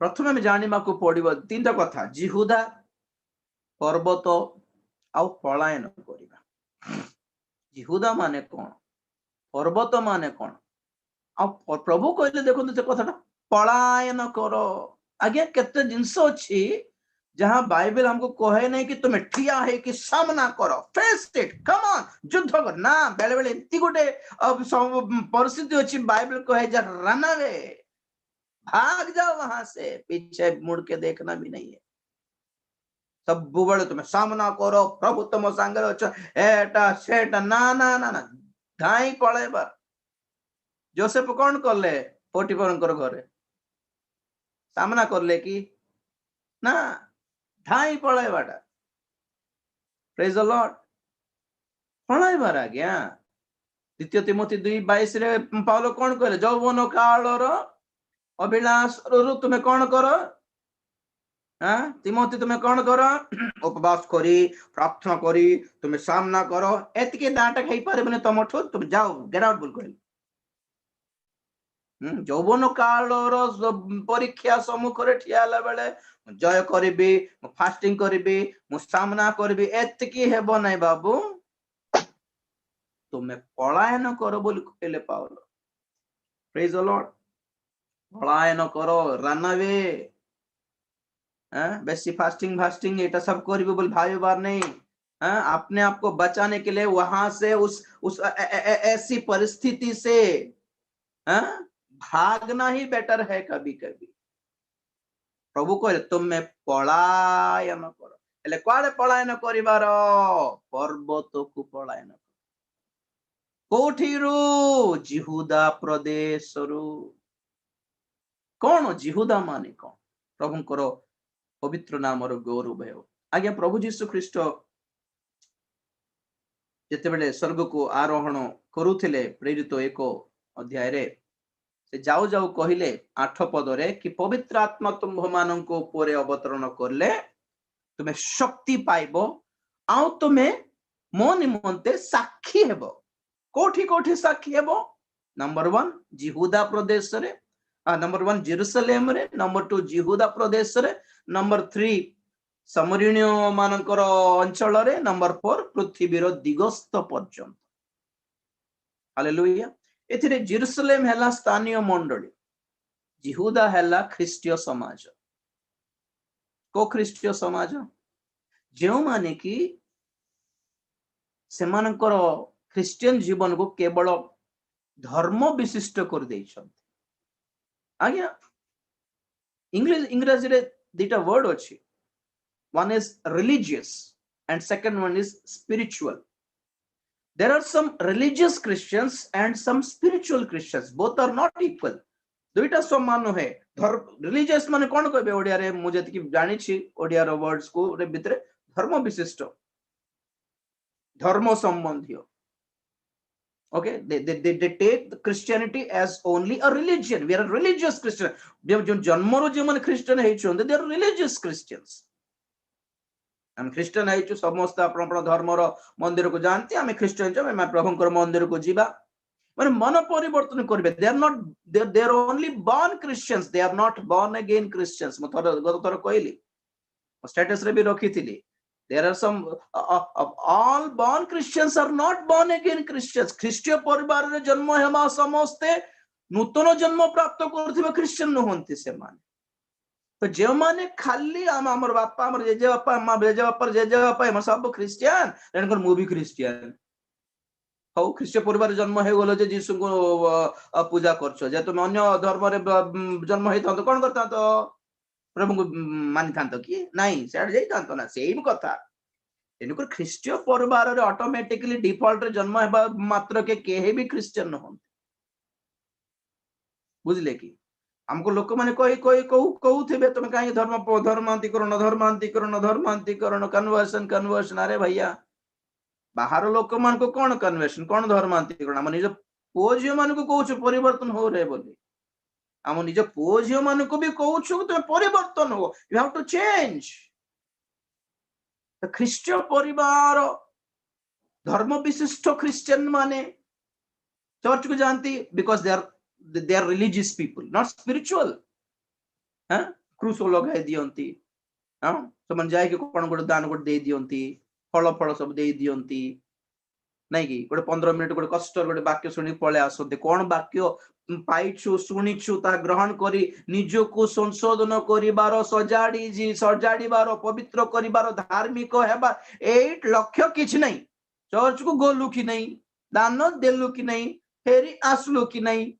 प्रथम में जानिबा को पड़िबो तीनटा कथा जिहुदा पर्वत आउ पलायन करिबा जिहुदा माने कोन पर्वत माने कोन आ प्रभु कहले देखो से कथाटा पलायन करो आगे केते जिंस अछि जहां बाइबल हमको कहे नहीं कि तुम्हें ठिया है कि सामना करो फेस इट कम ऑन युद्ध कर ना बेले बेले इति गोटे परिस्थिति अछि बाइबल कहे जा रन अवे भाग जाओ वहां से पीछे मुड़ के देखना भी नहीं है सब बड़े तुम्हें सामना करो प्रभु तुम संगे अच्छा एटा सेटा ना ना ना ना धाई पळेबा जोसेफ कौन करले पोटिफर घरे सामना करले कि ना धाई पळेबाटा प्रेज द लॉर्ड पळेबार आज्ञा द्वितीय तिमोथी 2:22 रे पाउलो कौन कहले यौवन कालर अभिलाष रु तुम्हें कौन करो हाँ तिमोथी तुम्हें कौन करो उपवास करी प्रार्थना करी तुम्हें सामना करो एतके नाटक है पारे तुम तुम जाओ गेट आउट बोल कहले यौवन कालर परीक्षा सम्मुख ठिया बेले जय करी फास्टिंग करी मु सामना करी एतकी हेब नहीं बाबू तुम्हें पलायन कर बोली कहले पाउलो प्रेज द लॉर्ड पलायन करो रन अवे बेसी फास्टिंग ये सब करी बोल भाई बार नहीं अपने आप को बचाने के लिए वहां से उस ऐसी परिस्थिति से भागना ही बेटर है कभी कभी प्रभु कहले तुम्हें पलायन करो हेले कुआडे पलायन करिबार पर्वत को पलायन कोठीरू जिहुदा प्रदेश कौन जिहुदा माने कौन प्रभु करो पवित्र नाम गौरव है आज्ञा प्रभु जीशु ख्रीस्ट जिते बेले स्वर्ग को आरोहण करुथिले प्रेरित 1 अध्याय रे से जाऊ जाऊ कहले 8 पद रे कि पवित्र आत्मा तुम्भ माननको ऊपर अवतरण करले तुम्हें शक्ति पाइबो आउ तुम्हें मो निमंते साक्षी हेबो कोठी कोठी साक्षी हेबो नंबर 1 जिहुदा प्रदेश रे नंबर 1 जेरूसलेम रे नंबर 2 जिहुदा प्रदेश रे नंबर 3 समरीण्य मानकर अंचल रे नंबर 4 पृथ्वीर दिगस्त पर्यंत हालेलुया एथिरे जेरूसलेम हैला स्थानीय मंडली जिहुदा हैला ख्रीष्टीय समाज को ख्रीष्टीय समाज जो माने कि सेमानकर ख्रीस्टियन जीवन को केवल धर्म विशिष्ट कर देइछन आज्ञा इंग्लिश रे दुटा वर्ड अछि one is religious and second one is spiritual there are some religious Christians and some spiritual Christians both are not equal दुईटा समान है रिलीजियस माने कोन कहबे ओडिया रे मु जति कि जानि छी ओडिया रो वर्ड्स को रे भितरे धर्म विशिष्ट धर्म संबंधी okay they take the Christianity as only a religion we are a religious Christian जो जन्म रो जे माने क्रिश्चियन है छन they are religious Christians हम क्रिश्चियन है छु समस्त अपन धर्म रो मंदिर को जानती हम क्रिश्चियन छ हम प्रभु को मंदिर को जीवा माने मन परिवर्तन करबे they are only born Christians they are not born again Christians म थोर कहली स्टेटस रे भी रखी थिली there are some all born Christians are not born again Christians ख्रीष्टीय परिवार रे जन्म हेमा समस्त नूतन जन्म प्राप्त करथिबे क्रिश्चियन नहंती से माने तो जो माने खाली हमर बापा हमर जेजे बापा अम्मा जेजे बापा हम सब क्रिश्चियन तेनकर मु भी क्रिश्चियन हौ ख्रीष्ट परिवार जन्म हो गलो जे यीशु को पूजा करछ जे तुम अन्य धर्म रे जन्म हेता तो कोन करता तो प्रभु को मानि थांतो कि नहीं सेड जाई थांतो ना सेम कथा तेनुकर ख्रीष्टीय परिवार रे ऑटोमेटिकली डिफॉल्ट रे जन्म हेबा मात्र के केहे भी क्रिश्चियन न बुझले कि हमको लोक माने कोई कोई कहूथिबे तुम काहे धर्मांतरीकरण कन्वर्सन कन्वर्सन अरे भैया बाहर लोक मान को कौन कन्वर्सन कौन धर्मांतरीकरण हम निज पुओ झियो मान को कहूछु परिवर्तन हो रे बोली हम निज पुओ झियो मान को भी कहूछु तुम परिवर्तन हो you have to change the ख्रीष्टीय परिवार धर्म विशिष्ट क्रिश्चियन माने चर्च को जानती because they are religious people not spiritual हां क्रूस लगाई दियंती हां समन जाय के कोन गोटे दान गोटे दे दियंती फल फल सब दे दियंती नहीं कि गोटे 15 मिनिट गोटे कष्ट गोटे वाक्य सुनी पळे आसते कौन वाक्य पाइछु सुनिछु ता ग्रहण करी निजको संशोधन करिबार सजाड़ीबार पवित्र करिबार धार्मिक हेबा एट लक्ष्य किछ नहीं चर्च को गोलु कि नहीं दान देलु कि नहीं फेरी आसलु कि नहीं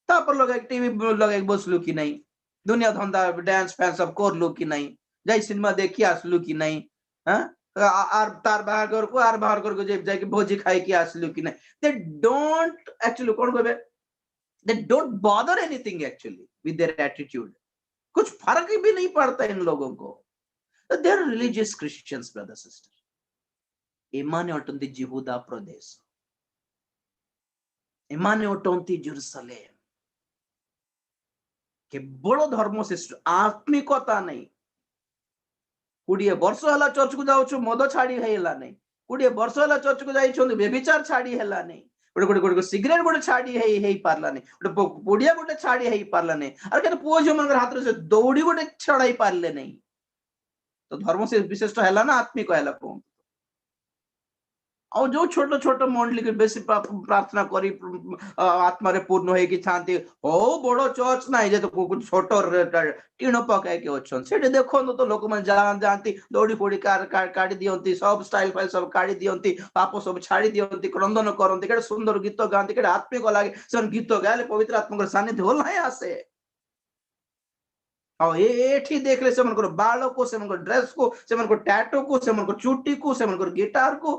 तापर लगा टीवी लगा बसलु कि नहीं दुनिया धंधा डांस फैंस सब करलु कि नहीं जाई सिनेमा देखि आसलु कि नहीं हां आर तार बाहर को आर बाहर को जाके भोजी खाई के आसलु कि नहीं दे डोंट एक्चुअली कौन कहबे they don't bother anything actually with their attitude कुछ फर्क भी नहीं पड़ता इन लोगों को they are religious Christians brother sister एमाने अटंती यहूदा प्रदेश एमाने अटंती जेरूसलेम केवल धर्म श्रेष्ठ आत्मिकता नहीं 20 वर्ष हला चर्च को जाउछु मद छाड़ी हैला नहीं 20 वर्ष हला चर्च को जाई छन व्यभिचार छाड़ी हैला नहीं गोटे गोटे गोटे सिगरेट गोटे छाड़ी है पारला नहीं गोटे पुड़िया गोटे छाड़ी है पारला नहीं अरे के पुओ जो मन हाथ से दौड़ी गोटे छड़ाई पारले नहीं तो धर्म से विशिष्ट हैला ना आत्मिक हैला को और जो छोट छोट मंडली के बेसी प्रार्थना करी आत्मा रे पूर्ण है कि थांती ओ बड़ो चर्च नाही जे तो कुछ छोट टीण पकाय के अछन सेटे देखो तो लोक मन जानती दौड़ी फोड़ी काटी दियंती सब स्टाइल फाइल सब काटी दियंती पाप सब छाड़ी दियंती क्रंदन करंती केडे सुंदर गीत गांती केडे आत्मिक लागे सन गीत गाले पवित्र आत्मा सानिध्य होल नाही आसे और एठी देखले से मन को बाल को से मन को ड्रेस को से मन को टैटू को से मन को चुट्टी को से मन को गिटार को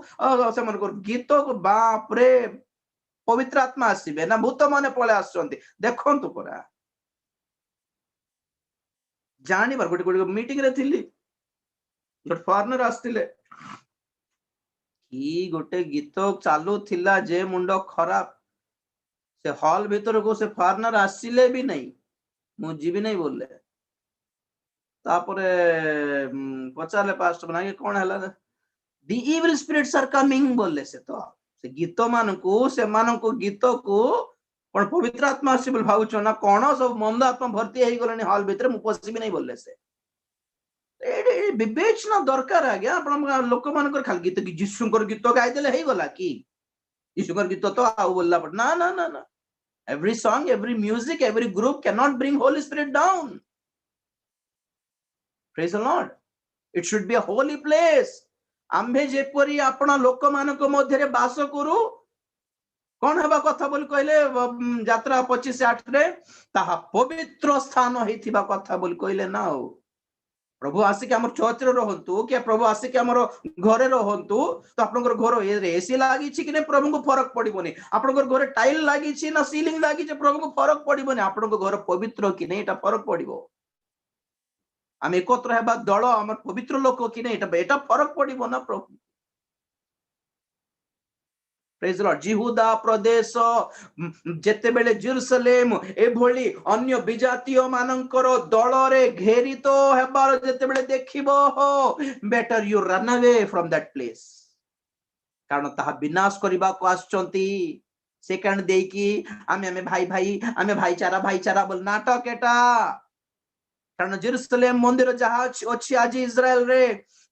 से मन को गीत को बाप रे पवित्र आत्मा आसीबे ना भूत माने पळे आछंती देखंतु परा जानि बार गोटे गोटे मीटिंग रे थिली गोटे फॉरेनर आस्तिले की गोटे गीत चालू थिला जे मुंडो खराब से हॉल भीतर को से फॉरेनर आसीले भी नहीं मु जीवी नहीं बोलले तापरे पचारले पास्टर बना के कौन हैला दी इविल स्पिरिट्स आर कमिंग बोलले से तो से गीत मान को गीत को कोन पवित्र आत्मा से बोल भाउचो ना कोन सब मंद आत्मा भर्ती हे गलनी हॉल भीतर मु पसी भी नहीं बोलले से ए विवेचना दरकार आ गया अपन लोक मान कर खाली गीत की यीशुकर गीत गाय देले हे गला की यीशुकर गीत तो आउ बोलला पड़ ना ना ना ना every song every music every group cannot bring holy spirit down. Praise the Lord. It should be a holy place. आम्भे जेपरी आपना लोक मानक मध्यरे बास करू कौन हेबा कथा बोली कहले यात्रा 25:8 रे ताहा पवित्र स्थान हेथिबा कथा बोली कहले ना हो प्रभु आसी के हमर चर्च रे रहंतु के प्रभु आसी के हमर घरे रहंतु तो आपनकर घर एसी लागी छि कि ने प्रभु को फरक पड़िबोनी आपनकर घरे टाइल लागी छि ना सीलिंग लागी छि प्रभु को फरक पड़िबोनी आपनकर घर पवित्र कि नै एटा फरक पड़िबो आम एकत्र हेबा दल आम पवित्र लोक कि नहीं एटा फरक पड़िबो ना प्रभु प्रेज द लॉर्ड यहूदा प्रदेश जेते बेले जेरूसलेम ए भली अन्य विजातीय मानकर दल रे घेरित हेबार जेते बेले देखिबो हो better you run away from that place कारण ताहा विनाश करबा को आछंती सेकंड देई की आमे भाई भाई आमे भाईचारा बोल नाटक एटा कारण जेरूसलेम मंदिर जहाँ अच्छी आज इस्राएल रे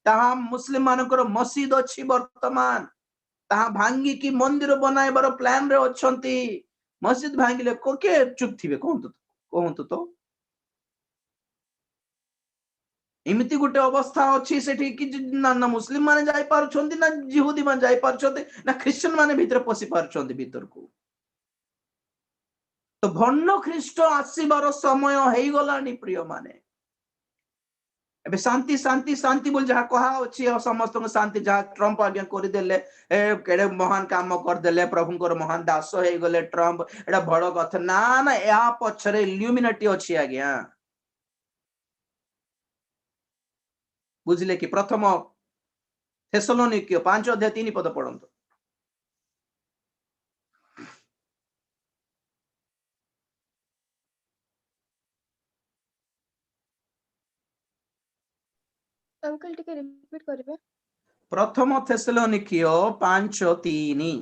तहा मुस्लिम मानकर मस्जिद अच्छी वर्तमान तहा भांगी की मंदिर बनाइबार प्लान रे अछंती मस्जिद भांगिले को के चुप थिबे कहंतु तो एमती गोटे अवस्था अच्छी सेठी कि ना मुस्लिम माने जाई पारुछंती ना जिहुदी माने जाई पारुछंती ना क्रिश्चियन माने भीतर पसी पारुछंती भीतर को तो भन्न ख्रीष्ट आसीबार समय हेई गलानी प्रिय माने एबे शांति शांति शांति बोल जहा कहा अछि समस्त को शांति जहा ट्रम्प आज्ञा कर देले केडे महान काम कर देले प्रभुंकर महान दास हे गले ट्रम्प एडा बड़ कथा ना ना या पछरे इल्यूमिनाटी अछि आज्ञा बुझले कि प्रथम थेसलोनिके 5 अध्याय 3 पद पढंतु अंकल टिके रिपीट करबे प्रथम थेसलोनिके 5:3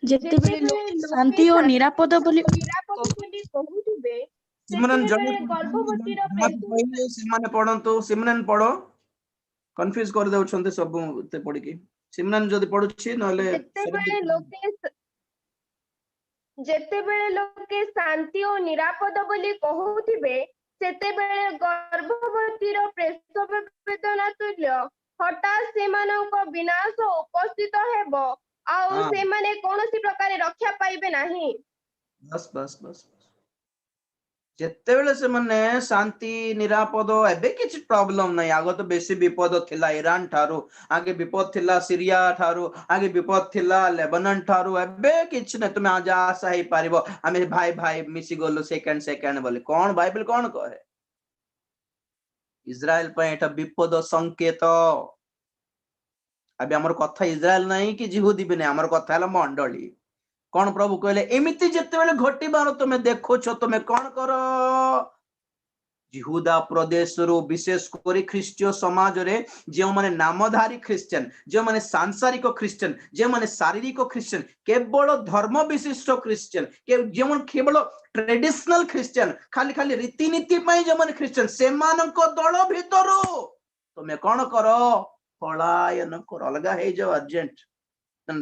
ଯେତେବେଳେ ଶାନ୍ତି ଓ ନିରାପଦ ବୋଲି କହୁଥିବେ सिमरन ସେତେବେଳେ ଗର୍ଭବତୀର पहिले सिमरन पढंतु सिमरन पढो कंफ्यूज कर देउछन्ते सब ते पढी की सिमरन जदी पढुछि नले ଯେତେବେଳେ ଲୋକେ ଶାନ୍ତି ଓ ନିରାପଦ ବୋଲି କହୁଥିବେ ସେତେବେଳେ ଗର୍ଭବତୀର ପ୍ରସବ ବେଦନା ତୁଲ୍ୟ ହଠାତ୍ ସେମାନଙ୍କ ବିନାଶ ଉପସ୍ଥିତ ହେବ ଆଉ ସେମାନେ କୌଣସି ପ୍ରକାର ରକ୍ଷା ପାଇବେ ନାହିଁ बस बस बस ଯେତେବେଳେ ସେମାନେ ଶାନ୍ତି ନିରାପଦ ଏବେ କିଛି ପ୍ରୋବ୍ଲେମ ନାହିଁ ଆଗ ତ ବେଶୀ ବିପଦ ଥିଲା ଇରାନ ଠାରୁ ଆगे ବିପଦ ଥିଲା ସିରିଆ ଠାରୁ ଆगे ବିପଦ ଥିଲା ଲେବାନନ ଠାରୁ ଏବେ କିଛି ନାହିଁ ତୁମେ ଆଜ ଆଶା ହେଇ ପାରିବ ଆମେ ଭାଇ ଭାଇ ମିଶି ଗଲୁ ସେକେଣ୍ଡ ବୋଲି କଣ ବାଇବେଲ କଣ କହେ ଇସ୍ରାଏଲ ପାଇଁ ଏଟା ବିପଦ ସଂକେତ ଏବେ ଆମର କଥା ଇସ୍ରାଏଲ ନାହିଁ କି ଜିହୁଦୀ ବି ନାହିଁ ଆମର କଥା ହେଲା ମଣ୍ଡଳୀ कौन प्रभु कहले एमिति जेतेबेले घटिबार तुमे देखोछ तुमे कौन कर जिहुदा प्रदेश रो विशेष करी ख्रीष्टीय समाज रे जे माने नामधारी क्रिश्चियन जे माने सांसारिक क्रिश्चियन जे माने शारीरिक क्रिश्चियन केवल धर्म विशिष्ट क्रिश्चियन जे माने केवल ट्रेडिशनल क्रिश्चियन खाली खाली रीतिनीति पई जे माने क्रिश्चियन से मानको दल भितरो तुमे कौन कर पलायन कर अलगा हे जो अर्जेंट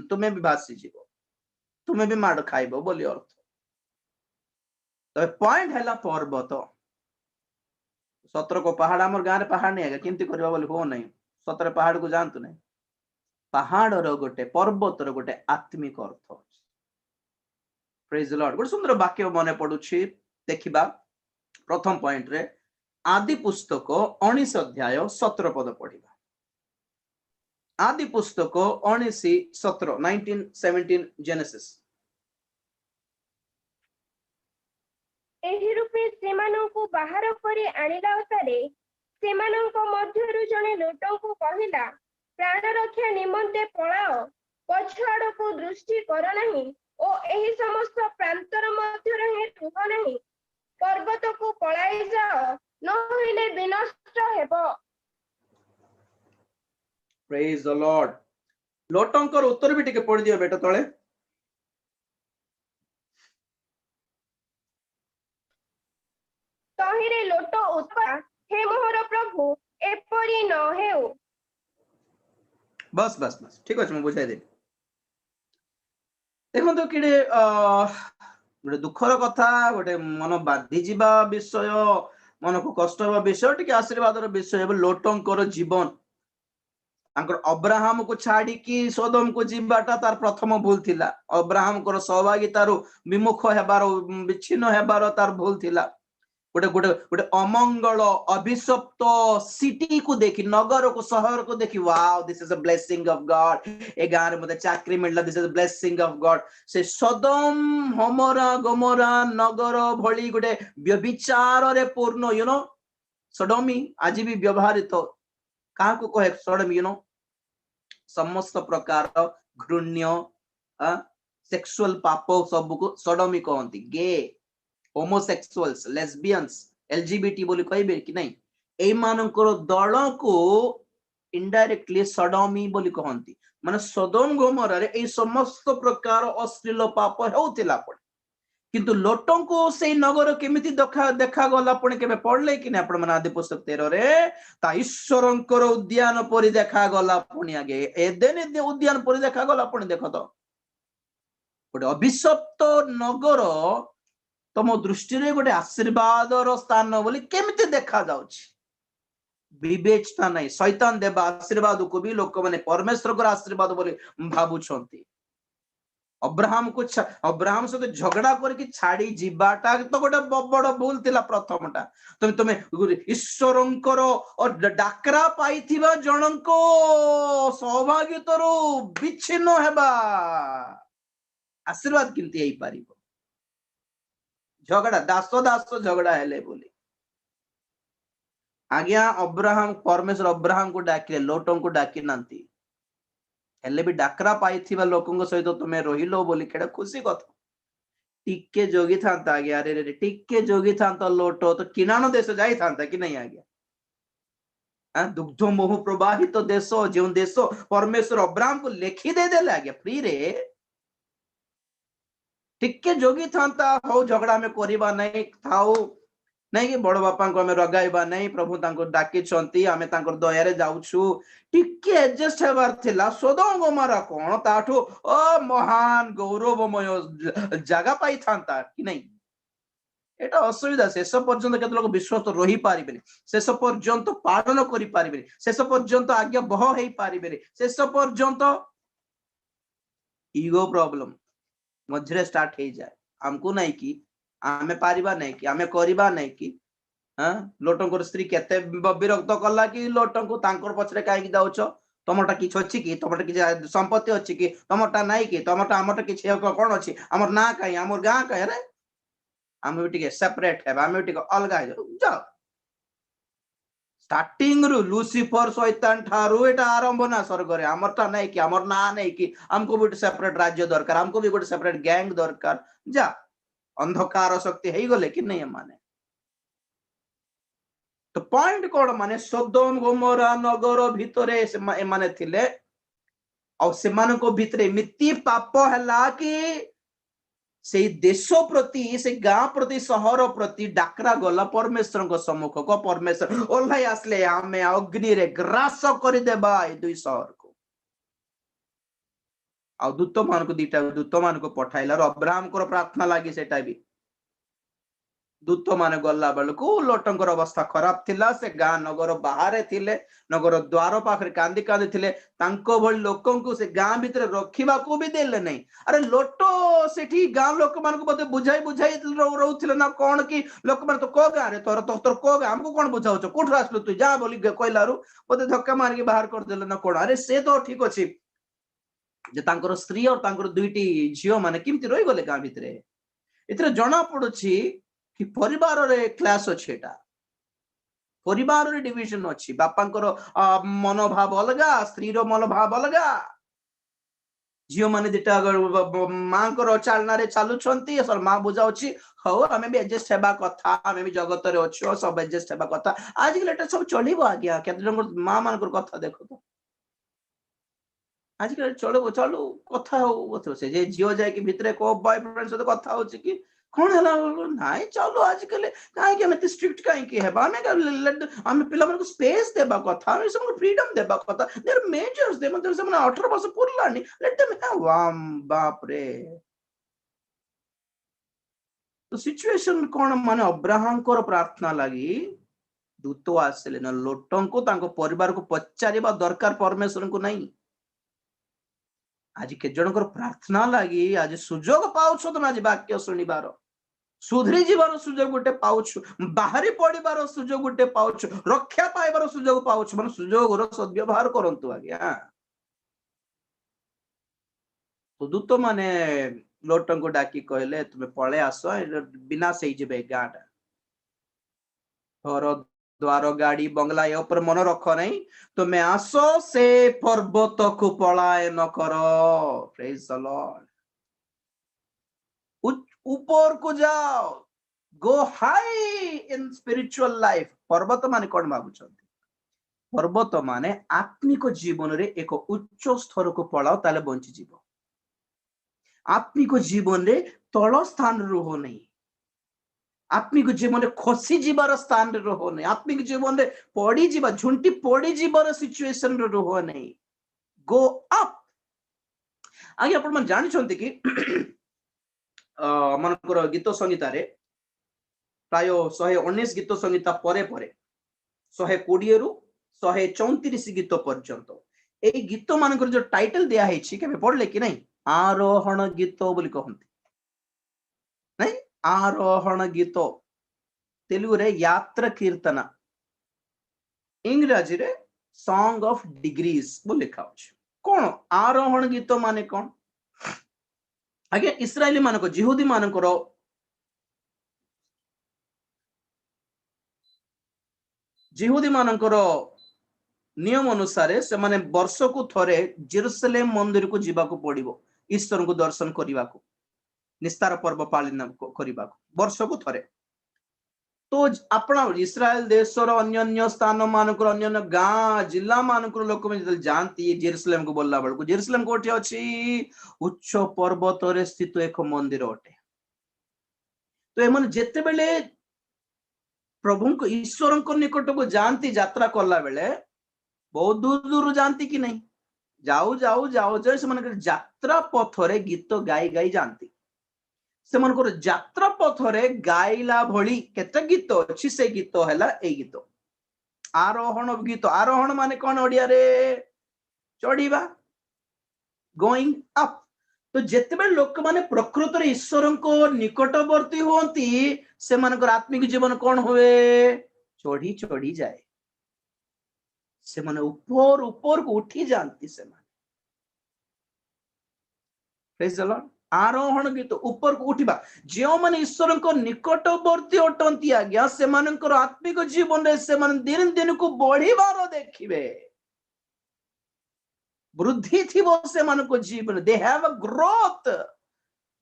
तुमे भी भासी जीवो तुम्हें भी माड़ खाइब बोली अर्थ तो पॉइंट है पर्वत 17 को पहाड़ आमर गाँव में पहाड़ नहीं है किंतु करबा बोली हो नहीं 17 पहाड़ को जानतु नहीं पहाड़ रो गोटे पर्वत रो गोटे आत्मिक अर्थ प्रेज द लॉर्ड गोटे सुंदर वाक्य मने पडुछि देखिबा प्रथम पॉइंट रे आदि पुस्तक 19 अध्याय 17 पद पढ़िबा आदि पुस्तक 19:17 19:17 जेनेसिस ଏହି ରୂପେ ସେମାନଙ୍କୁ ବାହାର କରି ଆଣିଲା ଅତାରେ ସେମାନଙ୍କ ମଧ୍ୟରୁ ଜଣେ ଲୋଟଙ୍କୁ କହିଲା ପ୍ରାଣ ରକ୍ଷା ନିମନ୍ତେ ପଳାଅ ପଛ ଆଡ଼କୁ ଦୃଷ୍ଟି କର ନାହିଁ ଓ ଏହି ସମସ୍ତ ପ୍ରାନ୍ତର ମଧ୍ୟରେ ହିଁ ରୁହ ନାହିଁ ପର୍ବତକୁ ପଳାଇ ଯାଅ ନହେଲେ ବିନଷ୍ଟ ହେବ प्रेज द लॉर्ड लोटंकर उत्तर भी टिके पढ़ दियो बेटा तळे तहिरे लोट उत्तर हे मोहर प्रभु एपरि न हेउ बस बस बस ठीक अछि म बुझाइ दे देखो तो किडे गोटे दुखर कथा गोटे मन बाधी जीवा विषय मन को कष्ट होबा विषय टिके आशीर्वादर विषय लोटंकर जीवन अब्राहम को छाड़ी कि सोदम को जीवाटा तार प्रथम भूल थिला अब्राहम को सहभागितार विमुख हेबार विच्छिन्न हेबार तार भूल थिला गोटे गोटे गोटे अमंगल अभिशप्त सिटी को देखी नगर को शहर को देखी wow this is a blessing of God ए गां रे मते चाकरी मिलला this is a blessing of God से सदम हमरा गमरा नगर भली गोटे व्यभिचार रे पूर्ण यू नो सडोमी आज भी व्यवहारित कहा को कहे सडोमी यू नो समस्त प्रकार घृण्य सेक्सुअल पाप सब को सडोमी कहती गे होमोसेक्सुअल्स लेस्बियंस एलजीबीटी बोली कहबे कि नहीं ए मानकर दल को इनडायरेक्टली सडोमी बोली कहती माने सदोम गोमरा रे ए समस्त प्रकार अश्लील पाप हेउतिला पड़े किंतु लोटों को से नगर केमिति देखा गला पुणी केबे पढ़ले कि ना आपण मन आदि पुस्तक 13 रे ता ईश्वरंकर उद्यान परि देखा गला पुणी आगे एदेन उद्यान परि देखा गला पुणी देखो तो गोटे अभिशप्त नगर ତମ ଦୃଷ୍ଟିରେ ଗୋଟେ ଆଶୀର୍ବାଦର ସ୍ଥାନ ବୋଲି କେମିତି ଦେଖା ଯାଉଛି? ବିବେଚନା ନାହିଁ। ଶୈତାନ ଦେବା ଆଶୀର୍ବାଦକୁ ବି ଲୋକମାନେ ପରମେଶ୍ୱରଙ୍କର ଆଶୀର୍ବାଦ ବୋଲି ଭାବୁଛନ୍ତି। ଅବ୍ରାହମ ସହିତ ଝଗଡା କରିକି ଛାଡି ଯିବାଟା ତ ଗୋଟେ ବଡ ଭୁଲ ଥିଲା। ପ୍ରଥମଟା ତମେ ଈଶ୍ୱରଙ୍କର ଡାକରା ପାଇଥିବା ଜଣଙ୍କ ସୌଭାଗ୍ୟତରୁ ବିଚ୍ଛିନ୍ନ ହେବା ଆଶୀର୍ବାଦ କେମିତି ହେଇପାରିବ? ଝଗଡା ଦାସ ଝଗଡା ହେଲେ ବୋଲି। ଆଜ୍ଞା ପରମେଶ୍ୱର ଅବ୍ରାହମକୁ ଡାକିଲେ, ଲୋଟଙ୍କୁ ଡାକି ନାହାନ୍ତି। ହେଲେ ବି ଡାକରା ପାଇଥିବା ଲୋକଙ୍କ ସହିତ ତୁମେ ରହିଲ ବୋଲି କେଡେ ଖୁସି କଥା। ଟିକେ ଜଗିଥାନ୍ତା ଆଜ୍ଞା, ଟିକେ ଜଗିଥାନ୍ତା ଲୋଟ ତ କିନାନ ଦେଶ ଯାଇଥାନ୍ତା କି ନାଇଁ ଆଜ୍ଞା? ଦୁଗ୍ଧ ମୋହ ପ୍ରବାହିତ ଦେଶ, ଯେଉଁ ଦେଶ ପରମେଶ୍ୱର ଅବ୍ରାହମକୁ ଲେଖି ଦେଇଦେଲେ ଆଜ୍ଞା ଫ୍ରିରେ, ଟିକେ ଜଗିଥାନ୍ତା। ହଉ ଝଗଡା ଆମେ କରିବା ନାହିଁ, ଥାଉ ନାଇଁ କି ବଡ ବାପାଙ୍କୁ ଆମେ ରଗାଇବା ନାହିଁ, ପ୍ରଭୁ ତାଙ୍କୁ ଡାକିଛନ୍ତି, ଆମେ ତାଙ୍କର ଦୟାରେ ଯାଉଛୁ, ଟିକେ ଆଡଜଷ୍ଟ ହେବାର ଥିଲା। ସୋଦମ ଗୋମୋରା କଣ ତାଠୁ ମହାନ ଗୌରବମୟ ଜାଗା ପାଇଥାନ୍ତା କି ନାଇଁ? এটা ଅସୁବିଧା। ଶେଷ ପର୍ଯ୍ୟନ୍ତ କେତେ ଲୋକ ବିଶ୍ୱାସ ରହିପାରିବେନି, ଶେଷ ପର୍ଯ୍ୟନ୍ତ ପାଳନ କରିପାରିବେନି, ଶେଷ ପର୍ଯ୍ୟନ୍ତ ଆଜ୍ଞା ବହ ହେଇପାରିବେନି, ଶେଷ ପର୍ଯ୍ୟନ୍ତ ଇଗୋ ପ୍ରୋବ୍ଲେମ ମଝିରେ ଷ୍ଟାର୍ଟ ହେଇଯାଏ। ଆମକୁ ନାଇଁ କି ଆମେ ପାରିବା ନାଇଁ କି ଆମେ କରିବା ନାଇଁ କି? ଲୋଟଙ୍କର ସ୍ତ୍ରୀ କେତେ ବିରକ୍ତ କଲା କି ଲୋଟଙ୍କୁ, ତାଙ୍କର ପଛରେ କାହିଁକି ଯାଉଛ? ତମରଟା କିଛି ଅଛି କି? ତମରଟା କିଛି ସମ୍ପତ୍ତି ଅଛି କି? ତମରଟା ନାଇଁ କି? ତମରଟା ଆମରଟା କିଛି କଣ ଅଛି? ଆମର ନାଁ କାହିଁ, ଆମର ଗାଁ କାହିଁ? ଆରେ ଆମେ ବି ଟିକେ ସେପାରେଟ ହେବା, ଆମେ ବି ଟିକେ ଅଲଗା ହେଇଯାଉ। ଯାଅ, ଷ୍ଟାର୍ଟିଂ ରୁ ଲୁସିଫର ଶୈତାନ ଠାରୁ ଏଟା ଆରମ୍ଭ ନା ସ୍ୱର୍ଗରେ। ଆମରଟା ନାଇଁ କି, ଆମର ନାଁ ନାଇଁ କି, ଆମକୁ ବି ଗୋଟେ ସେପାରେଟ ରାଜ୍ୟ ଦରକାର, ଆମକୁ ବି ଗୋଟେ ସେପାରେଟ ଗ୍ୟାଙ୍ଗ ଦରକାର। ଯା, ଅନ୍ଧକାର ଶକ୍ତି ହେଇଗଲେ କି ନାଇଁ ଏମାନେ? ତ ପଏଣ୍ଟ କଣ, ମାନେ ସୋଦମ ଗୋମୋରା ନଗର ଭିତରେ ଏମାନେ ଥିଲେ, ଆଉ ସେମାନଙ୍କ ଭିତରେ ଏମିତି ପାପ ହେଲା କି ସେଇ ଦେଶ ପ୍ରତି, ସେ ଗାଁ ପ୍ରତି, ସହର ପ୍ରତି ଡାକରା ଗଲା ପରମେଶ୍ୱରଙ୍କ ସମ୍ମୁଖକୁ। ପରମେଶ୍ୱର ଓହ୍ଲାଇ ଆସିଲେ, ଆମେ ଅଗ୍ନିରେ ଗ୍ରାସ କରିଦେବା ଏ ଦୁଇ ସହରକୁ। ଆଉ ଦିଟା ଦୂତ ମାନଙ୍କୁ ପଠାଇଲା। ଅବ୍ରାହମଙ୍କର ପ୍ରାର୍ଥନା ଲାଗି ସେଟା ବି ଦୂତ ମାନେ ଗଲା ବେଳକୁ ଲୋଟଙ୍କର ଅବସ୍ଥା ଖରାପ ଥିଲା। ସେ ଗାଁ ନଗର ବାହାରେ ଥିଲେ, ନଗର ଦ୍ୱାର ପାଖରେ କାନ୍ଦି କାନ୍ଦି ଥିଲେ। ତାଙ୍କ ଭଳି ଲୋକଙ୍କୁ ସେ ଗାଁ ଭିତରେ ରଖିବାକୁ ବି ଦେଲେ ନାହିଁ। ଆରେ ଲୋଟ ସେଠି ଗାଁ ଲୋକମାନଙ୍କୁ ବୋଧେ ବୁଝାଇ ରହୁଥିଲେ ନା କଣ କି? ଲୋକମାନେ ତ କୋ ଗାଁରେ, ତୋର କୋ ଗାଁ, ଆମକୁ କଣ ବୁଝାଉଛ, କୋଉଠୁ ଆସିଲୁ ତୁ, ଯା ବୋଲି କହିଲାରୁ ବୋଧେ ଧକ୍କା ମାରିକି ବାହାର କରିଦେଲେ ନା କଣ? ଆରେ ସେ ତ ଠିକ ଅଛି ଯେ ତାଙ୍କର ସ୍ତ୍ରୀ ଆଉ ତାଙ୍କର ଦୁଇଟି ଝିଅ ମାନେ କେମିତି ରହିଗଲେ ଗାଁ ଭିତରେ। ଏଥିରେ ଜଣା ପଡୁଛି କି ପରିବାରରେ କ୍ଲାସ ଅଛି। ଏଟା ପରିବାରରେ ଡିଭିଜନ ଅଛି। ବାପାଙ୍କର ମନୋଭାବ ଅଲଗା, ସ୍ତ୍ରୀର ମନୋଭାବ ଅଲଗା। ଝିଅ ମାନେ ଦିଟା ମାଙ୍କର ଚାଳନାରେ ଚାଲୁଛନ୍ତି, ମା ବୁଝାଉଛି ହଉ ଆମେ ବି ଆଡଜଷ୍ଟ ହେବା କଥା, ଆମେ ବି ଜଗତରେ ଅଛୁ, ସବୁ ଆଡଜଷ୍ଟ ହେବା କଥା। ଆଜିକାଲି ଏଟା ସବୁ ଚଳିବ ଆଜ୍ଞା। କେତେ ଜଣଙ୍କ ମା ମାନଙ୍କର କଥା ଦେଖନ୍ତୁ, ଆଜିକାଲି ଚଳୁ କଥା ହଉ, ସେ ଯେ ଝିଅ ଯାଇକି ଭିତରେ କୋ ବୟଫ୍ରେଣ୍ଡ ସହିତ କଥା ହଉଛି କି କଣ ହେଲା, ନାଇଁ ଚାଲୁ ଆଜିକାଲି କାହିଁକି ଏମିତି ଷ୍ଟ୍ରିକ୍ଟ କାହିଁକି ହେବା? ଆମେ ପିଲାମାନଙ୍କୁ ସ୍ପେସ୍ ଦେବା କଥା, ଆମେ ସେମାନଙ୍କୁ ଫ୍ରିଡମ ଦେବା କଥା। ସେମାନେ 18 ବର୍ଷ ପୁରିଲାଣି, ବାପରେ। ତ ସିଚୁଏସନ କଣ, ମାନେ ଅବ୍ରାହମଙ୍କର ପ୍ରାର୍ଥନା ଲାଗି ଦୂତ ଆସିଲେ ନା ଲୋଟଙ୍କୁ, ତାଙ୍କ ପରିବାରକୁ ପଚାରିବା ଦରକାର ପରମେଶ୍ୱରଙ୍କୁ ନାହିଁ। ଆଜି କେତେ ଜଣଙ୍କର ପ୍ରାର୍ଥନା ଲାଗି ଆଜି ସୁଯୋଗ ପାଉଛ ତମେ, ଆଜି ବାକ୍ୟ ଶୁଣିବାର, ସୁଧରି ଯିବାର ସୁଯୋଗ ଗୋଟେ ପାଉଛୁ, ବାହାରି ପଡିବାର ସୁଯୋଗ ଗୋଟେ ପାଉଛୁ, ରକ୍ଷା ପାଇବାର ସୁଯୋଗ ପାଉଛୁ। ମାନେ ସୁଯୋଗର ସଦ୍ବ୍ୟବହାର କରନ୍ତୁ ଆଜ୍ଞା। ଦୂତ ମାନେ ଲୋଟଙ୍କୁ ଡାକି କହିଲେ, ତୁମେ ପଳେଇ ଆସ, ବିନାଶ ହେଇଯିବେ ଗାଁ ଟା। ଘର ଦ୍ୱାର ଗାଡି ବଙ୍ଗଲା ଏ ଉପରେ ମନେ ରଖ ନାହିଁ, ତୁମେ ଆସ ସେ ପର୍ବତକୁ ପଳାୟନ କର। ପ୍ରେଜ ଦ ଲର୍ଡ। ଉପରକୁ ଯାଅ, ଗୋ ହାଇ ଇନ ସ୍ପିରିଚୁଆଲ ଲାଇଫ। ପର୍ବତ ମାନେ କଣ ଭାବୁଛନ୍ତି? ପର୍ବତ ମାନେ ଆତ୍ମିକ ଜୀବନରେ ଏକ ଉଚ୍ଚ ସ୍ତରକୁ ପଳାଅ, ତାହେଲେ ବଞ୍ଚିଯିବ। ଆତ୍ମିକ ଜୀବନରେ ତଳ ସ୍ଥାନରେ ରୁହ ନାହିଁ, ଆତ୍ମିକ ଜୀବନରେ ଖସି ଯିବାର ସ୍ଥାନରେ ରୁହ ନାହିଁ, ଆତ୍ମିକ ଜୀବନରେ ପଡିଯିବା, ଝୁଣ୍ଟି ପଡିଯିବାର ସିଚୁଏସନରେ ରୁହ ନାହିଁ। ଗୋ ଅପ୍। ଆଜ୍ଞା ଆପଣ ମାନେ ଜାଣିଛନ୍ତି କି ମନଙ୍କର ଗୀତ ସଂହିତାରେ प्राय 119 गीत संगीता परे परे 120 रु 134 गीत पर्यंत एई गीत मानकर जो टाइटल दिया है केबे पढ़ले कि नहीं आरोहण गीत बोली कहंती नहीं आरोहण गीत तेलुगु रे यात्रा कीर्तन इंग्रजी रे सॉन्ग ऑफ डिग्रीज बोली लिखा अछि कोन आरोहण गीत माने कोन आगे इस्राएली मानको जिहुदी मानकर जिहुदी मानकर नियम अनुसार से माने वर्ष को थरे जेरूसलेम मंदिर को जीवा को पड़िबो ईश्वर को दर्शन करने को निस्तार पर्व पालन करने वर्ष को थरे तो अपना इस्राएल देशर अन्य स्थान मानकर अन्य गाँ जिला मानकर लोक में जानती जेरूसलेम को बोलला बेलू जेरूसलेम कोठी अछि उच्च पर्वत रे स्थित एक मंदिर अटे तो एमन जेते बेले प्रभु को ईश्वर को निकट को जानती यात्रा करला बेले बहुत दूर दूर जानती कि नहीं जाऊ जाऊ जाऊ जाऊ से यात्रा पथरे गीत गाई गाई जानती से मनकर यात्रा पथरे गाइला भली केते गीत अछि से गीत हैला ए गीत आरोहण गीत आरोहण माने कोन ओडिया रे चढ़ीबा गोइंग अप तो जेतेबे लोक माने प्रकृत रे ईश्वर को निकटवर्ती होंती से मनकर आत्मिक जीवन कोन हुए चढ़ी चढ़ी जाए से माने ऊपर ऊपर को उठी जानती से माने प्रेज द लॉर्ड आरोहण गीत ऊपर को उठिबा जो माने ईश्वर को निकटवर्ती अटंती आज्ञा से मानकर आत्मिक जीवन रे से मान दिन दिन को बढ़िबार देखिबे वृद्धि थिबो से मानको जीवन they have a growth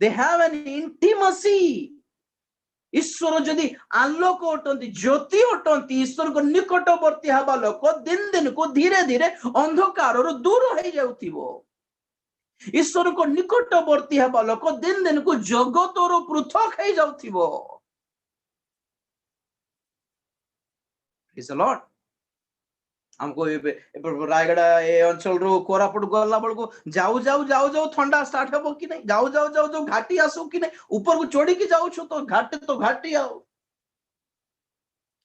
they have an intimacy ईश्वर जदि आलोक अटंती ज्योति अटंती ईश्वर को निकटवर्ती हबा लोक दिन दिन को धीरे धीरे अंधकार रो दूर हो जाउथिबो ईश्वर को निकटवर्ती हबा लोक दिन दिन को जगत रो पृथक हो जाउथिबो प्रेज द लॉर्ड हमको रायगड़ा ए अंचल रो कोरापुट गला बळको जाऊ जाऊ जाऊ जाऊ ठंडा स्टार्ट हबो कि नहीं जाऊ जाऊ जाऊ जाऊ घाटी आसो कि नहीं ऊपर को चढ़ी की जाऊ छो तो घाटी आओ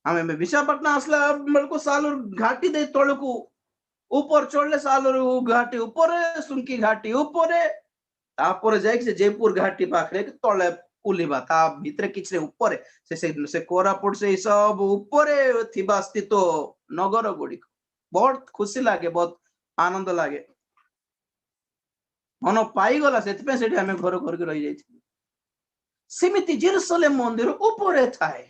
हमें विशाखापट्टनम आसला बळको साल घाटी दे तळ को ऊपर चढ़ले साल घाटी ऊपर सुनकी घाटी ऊपर तापर जाय से जयपुर घाटी पाखरे तळे उलिबा ता भीतर किछ ऊपर से कोरापुट से सब ऊपर थिबा स्थित नगर गुडी बहुत खुशी लगे बहुत आनंद लगे मन पाईगला से घर घर के रही सेमिति जेरूसलेम मंदिर ऊपर थाए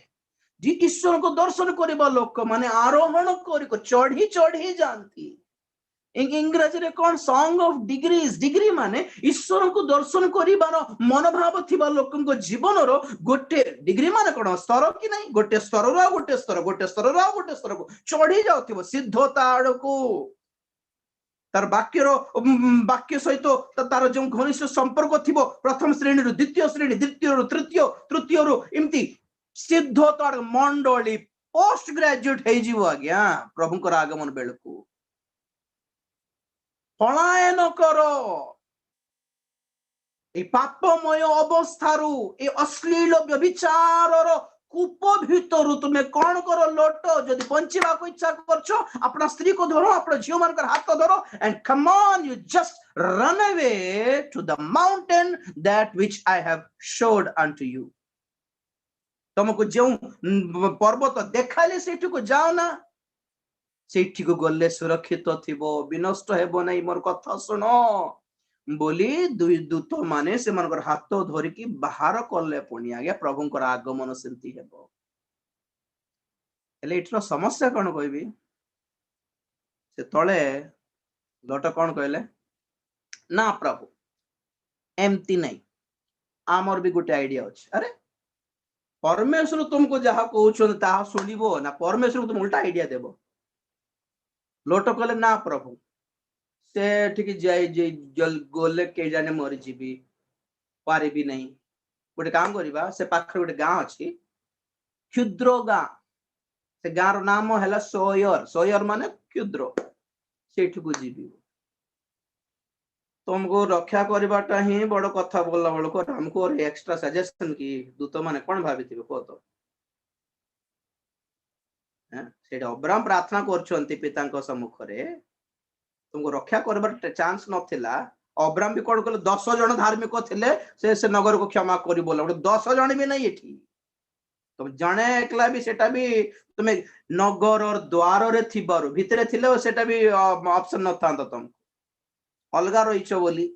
जी ईश्वर को दर्शन करबा लोक माने आरोहण कर चढ़ी चढ़ी जानती इंग्रजी रे कौन सॉन्ग ऑफ डिग्रीज डिग्री माने ईश्वर को दर्शन करिबार मनोभाव थिबा लोकन जीवन रो गोटे डिग्री माने कोन स्तर कि नहीं गोटे स्तर रो गोटे स्तर गोटे स्तर रो गोटे स्तर को चढ़ी जाउथिबो सिद्धता आड़को तार वाक्य सहित तार जो घनिष्ठ संपर्क थिबो प्रथम श्रेणी रो द्वितीय श्रेणी द्वितीय रो तृतीय तृतीय रो इमती सिद्धता मंडली पोस्ट ग्रेजुएट हे जीवो आज्ञा प्रभुकर आगमन बेलको पलायन करो ए पापमय अवस्थारू ए अश्लील व्यभिचार कूप भीतर तुम्हें कौन करो लोटो जदि बंचिबा को इच्छा करछो अपना स्त्री को धरो अपना झियो मानकर हाथ धरो and come on you just run away to the mountain that which I have showed unto you तुमको जो पर्वत देखाले सेठी को जाओ ना सेठी को गले सुरक्षित थिबो विनष्ट हेबो नै मोर कथा सुनो बोली दुई दूत माने से मनकर हाथ धरिकी बाहर करले पुणी आगे प्रभुंकर आगमन सेंती हेबो एले इठरो समस्या कोन कहबी से तळे लोट कोन कहले ना प्रभु एमती नहीं आमर भी गोटे आइडिया अछि अरे परमेश्वर तुमको जहा कहउछन ताहा सुनिबो ना परमेश्वर तुम उल्टा आइडिया देबो लोट कहले ना प्रभु से ठीक जाय जल गोले के जाने मर जीबी पारे भी नहीं गोटे काम करिबा से पाखर गोटे गां अछि क्षुद्र गां से गां रो नाम हैला सोयर सोयर माने क्षुद्र सेठ को जीबी तुमको रक्षा करबाटा ही बड़ कथा बोलला बड़ को हमको एक्स्ट्रा सजेशन की दूत माने कोन भाबिथिबे को तो सेटा अब्राहम प्रार्थना करछंती पिताଙ୍କ सम्मुखरे तुमको रक्षा करबार चांस नथिला अब्राहम भी कोन कले 10 जन धार्मिक थिले से नगर को क्षमा करी बोला 10 जन भी नहीं एठी तुम जने एकला भी सेटा भी तुमे नगर और द्वार रे थिबारो भितरे थिले सेटा भी ऑप्शन न था तुम अलगा रहिछो बोली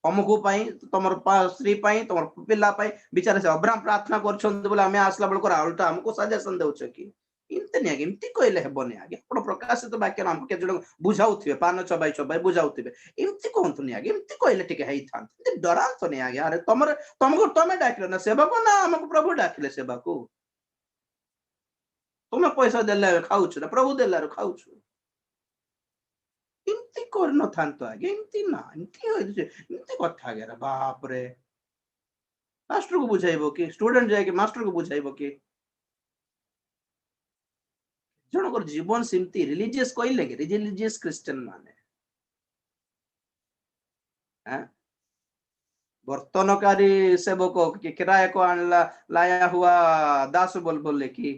अमुको पाई तमर स्त्री पाई तमर पिल्ला पाई विचार से अब्राहम प्रार्थना करछंती बोले हमें आसला बेल को उल्टा हमको सजेशन देउछ कि इनते नहीं आगे इमती कहले हेबने आगे आपण प्रकाशित वाक्य नाम के जण बुझाउथिबे पान चबाई चबाई बुझाउथिबे इमती कोंत नहीं आगे इमती कहले टिके हेई थान इमती डरान तो नहीं आगे अरे तुमको तमे डाकले ना सेवा को ना हमको प्रभु डाकले सेवा को तुमे पैसा देला खाउछ ना प्रभु देला रो खाउछ इमती कर न थान तो आगे इमती ना इमती कथा आगे बाप रे मास्टर को बुझाइबो कि स्टूडेंट जाय के मास्टर को बुझाइबो कि जनकर जीवन सिमती रिलीजियस कहले कि रिलीजियस क्रिश्चियन माने बर्तनकारी सेवक कि किराए को आणला लाया हुआ दास बोले कि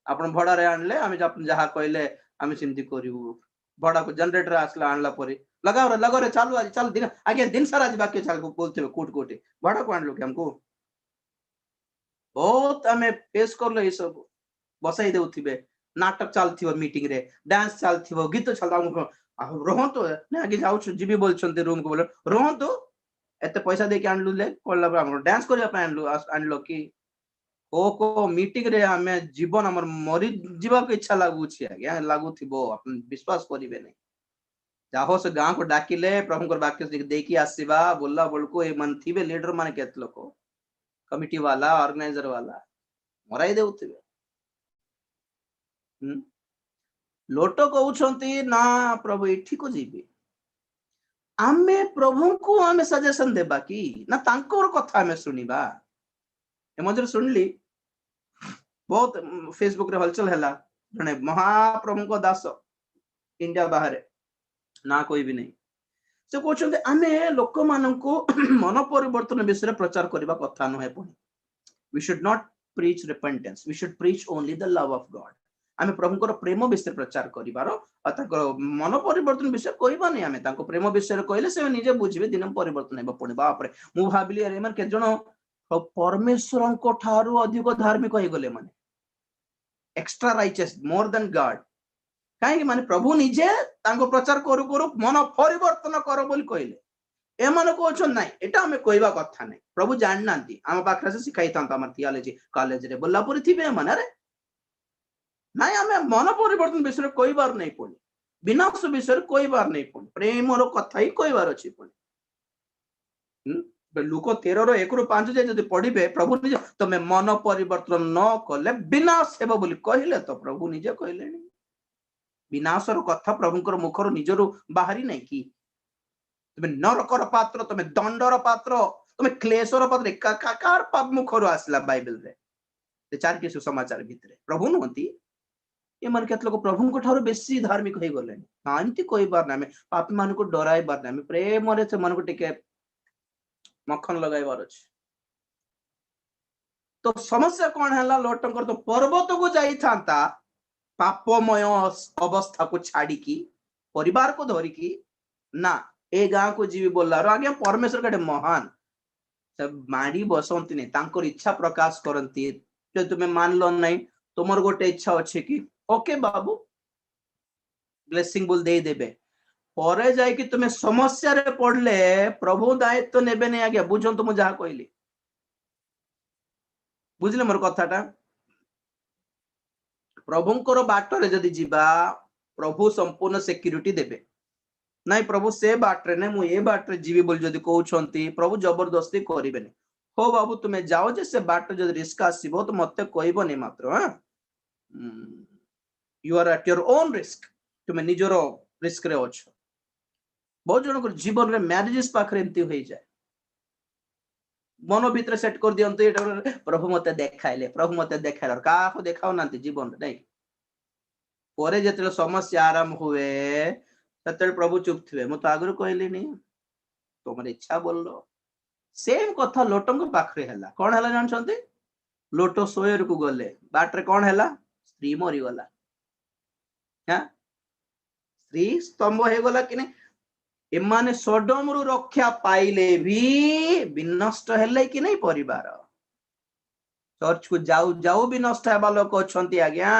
आपण भड़ा रे आणले आमे जहा कहले आमे सिमती करिवु भड़ा को जनरेटर आसला आणला परे लगाओ रे चालू आज चल दिन आगे दिन सारा आज बाकी चाल बोलते कोट कोटे भड़ा को आणलो कि हमको बहुत आमे फेस करलो ये सब बसाई देउथिबे नाटक चलथिबो मीटिंग रे डांस चलथिबो गीत चलता रोहन तो ना आगे जाउ जीबी बोलछन्ते रूम को बोल रोहन तो एते पैसा दे के आणलु ले कोला हम डांस करिया पे आणलो कि को मीटिंग रे हमें जीवन हमर मरि जीवा के इच्छा लागु छी आगे लागुथिबो अपन विश्वास करिवे नै जाहो से गांव को डाकिले प्रभु को वाक्य दे के आसीबा बोलला बोलको ए मन थिबे लीडर माने केत लोक कमिटी वाला ऑर्गेनाइजर वाला मराई देउथिबे लोट कहउछंती ना प्रभु एठी को जीबी आमे प्रभु को आमे सजेशन देबा की ना तांकर कथा आमे सुनिबा ए मजर सुनली बहुत फेसबुक रे हलचल हैला जने महाप्रभु को दास इंडिया बाहर ना कोई भी नहीं से कहउछंती आमे लोक माननको मन परिवर्तन विषय प्रचार करबा कथा न है पुनी we should not preach repentance we should preach only the love of God आमे प्रभुଙ୍କର प्रेम विषय प्रचार करिवार मन परिवर्तन विषय कहबा नहीं आमे तांको प्रेम विषय कहले से निजे बुझिबे दिन परिवर्तन हेबा पुनी बाप रे मु भाबिली अरे मन के जण परमेश्वरଙ୍କ ठारू अधिक धार्मिक होई गले माने extra righteous more than God काहे कि माने प्रभु निजे तांको प्रचार करू करू मन परिवर्तन कर बोली कहले ए मन को छ नाही एटा हमें कहबा कथा नाही प्रभु जान नांती हम पाखरा से सिखाई तांता हमर थियोलॉजी कॉलेज रे बोला पुरी थिबे माने रे नहीं हमें मन परिवर्तन विषय कहबार नहीं पड़ी विनाश विषय कहबार नहीं पड़ी प्रेम कथा ही कहबार अच्छी पड़ी लुक 13:1-5 जाए जब पढ़े प्रभु निजे तुम्हें मन परिवर्तन न कले विनाश हेब बोली कहले तो प्रभु निजे कहले विनाशर कथा प्रभुଙ୍କର मुखर निजरो बाहरी नहीं कि तुम्हें नरकर पात्र तुम्हें दंडर पात्र तुम्हें क्लेशर पात्र कार मुखर आसला बाइबल रे 4 के सुसमाचार भितरे प्रभु नहंती ये मन के लोग प्रभु को ठारो बेसी धार्मिक होई गले ना एंती कोई बार ना में पापी मान को डराई बार ना में प्रेम रे से मन को टिके मक्खन लगाई बार अछि तो समस्या कौन हैला लोटंकर तो पर्वत को जाई थांता पापमय अवस्था को छाड़ी की परिवार को धरी की ना ए गांव को जीवी बोलला रो आगे परमेश्वर कटे महान सब माडी बसंती ने तांकर इच्छा प्रकाश करंती जो तुम्हें मान लो नहीं तुमर गोटे इच्छा अच्छे कि ओके बाबू ब्लेसिंग बोल दे देबे परे जाय कि तुम्हें समस्या रे पड़ले प्रभु दायित्व नेबे नहीं आगे बुझन तुम जहा कहली बुझले मोर कथाटा प्रभुंकर बाटरे जदि जीवा प्रभु संपूर्ण सिक्योरिटी देबे नहीं प्रभु से बाटरे ने मु ए बाटरे जीवी बोल जदि कहउछंती प्रभु जबरदस्ती करिबेनी हो बाबू तुम्हें जाओ जे से बाट जदि रिस्क आसीबो तो मते कहबो नहीं मात्र हां you are at your own risk तुम्हें निजरो रिस्क रे अछ बहुत जन जीवन रे मैरिजेस पाखरे एमती होई जाए मन भीतर सेट कर दियंते प्रभु मते देखाइले का को देखाओ नांती जीवन रे नहीं परे जते समस्या आराम हुए तते प्रभु चुप थिबे मु तो आगु कहली नहीं तोमर इच्छा बोललो सेम कथा लोटंग पाखरे हला कोन हला जान छथि लोटो सोयर को गले बाटरे कोन हला स्त्री मरीगला हाँ स्त्री स्तंभ हो गला कि नहीं एमाने सोडम रु रक्षा पाइले भी विनष्ट हेले कि नहीं परिवार चर्च को जाऊ जाऊ भी नष्ट हेबा लोक अछंती आज्ञा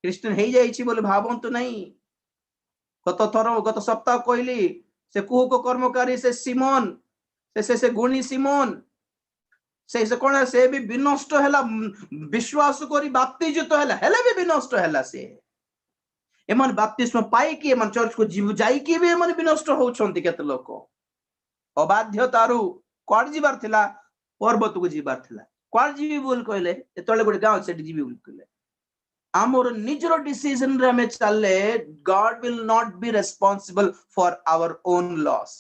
क्रिश्चियन हे जाइछि बोले भावंतु नहीं गत सप्ताह कहली से कुहुक कर्मकारी से सिमोन से गुणी सिमोन से कौन से भी विनष्ट हैला विश्वास करी बाप्तिजित हैला हेले भी विनष्ट हैला से एमन बाप्तिस्म पाई कि एमन चर्च को जीव जाई कि भी एमन विनष्ट होउछंती केते लोक अबाध्यतारु कोड जीवार थिला पर्वत को जीवार थिला कोड जीवी बोल कहले एतले गोटे गांव से जीवी बोल कहले आमर निजरो डिसीजन रे हमें चलले God will not be responsible for our own loss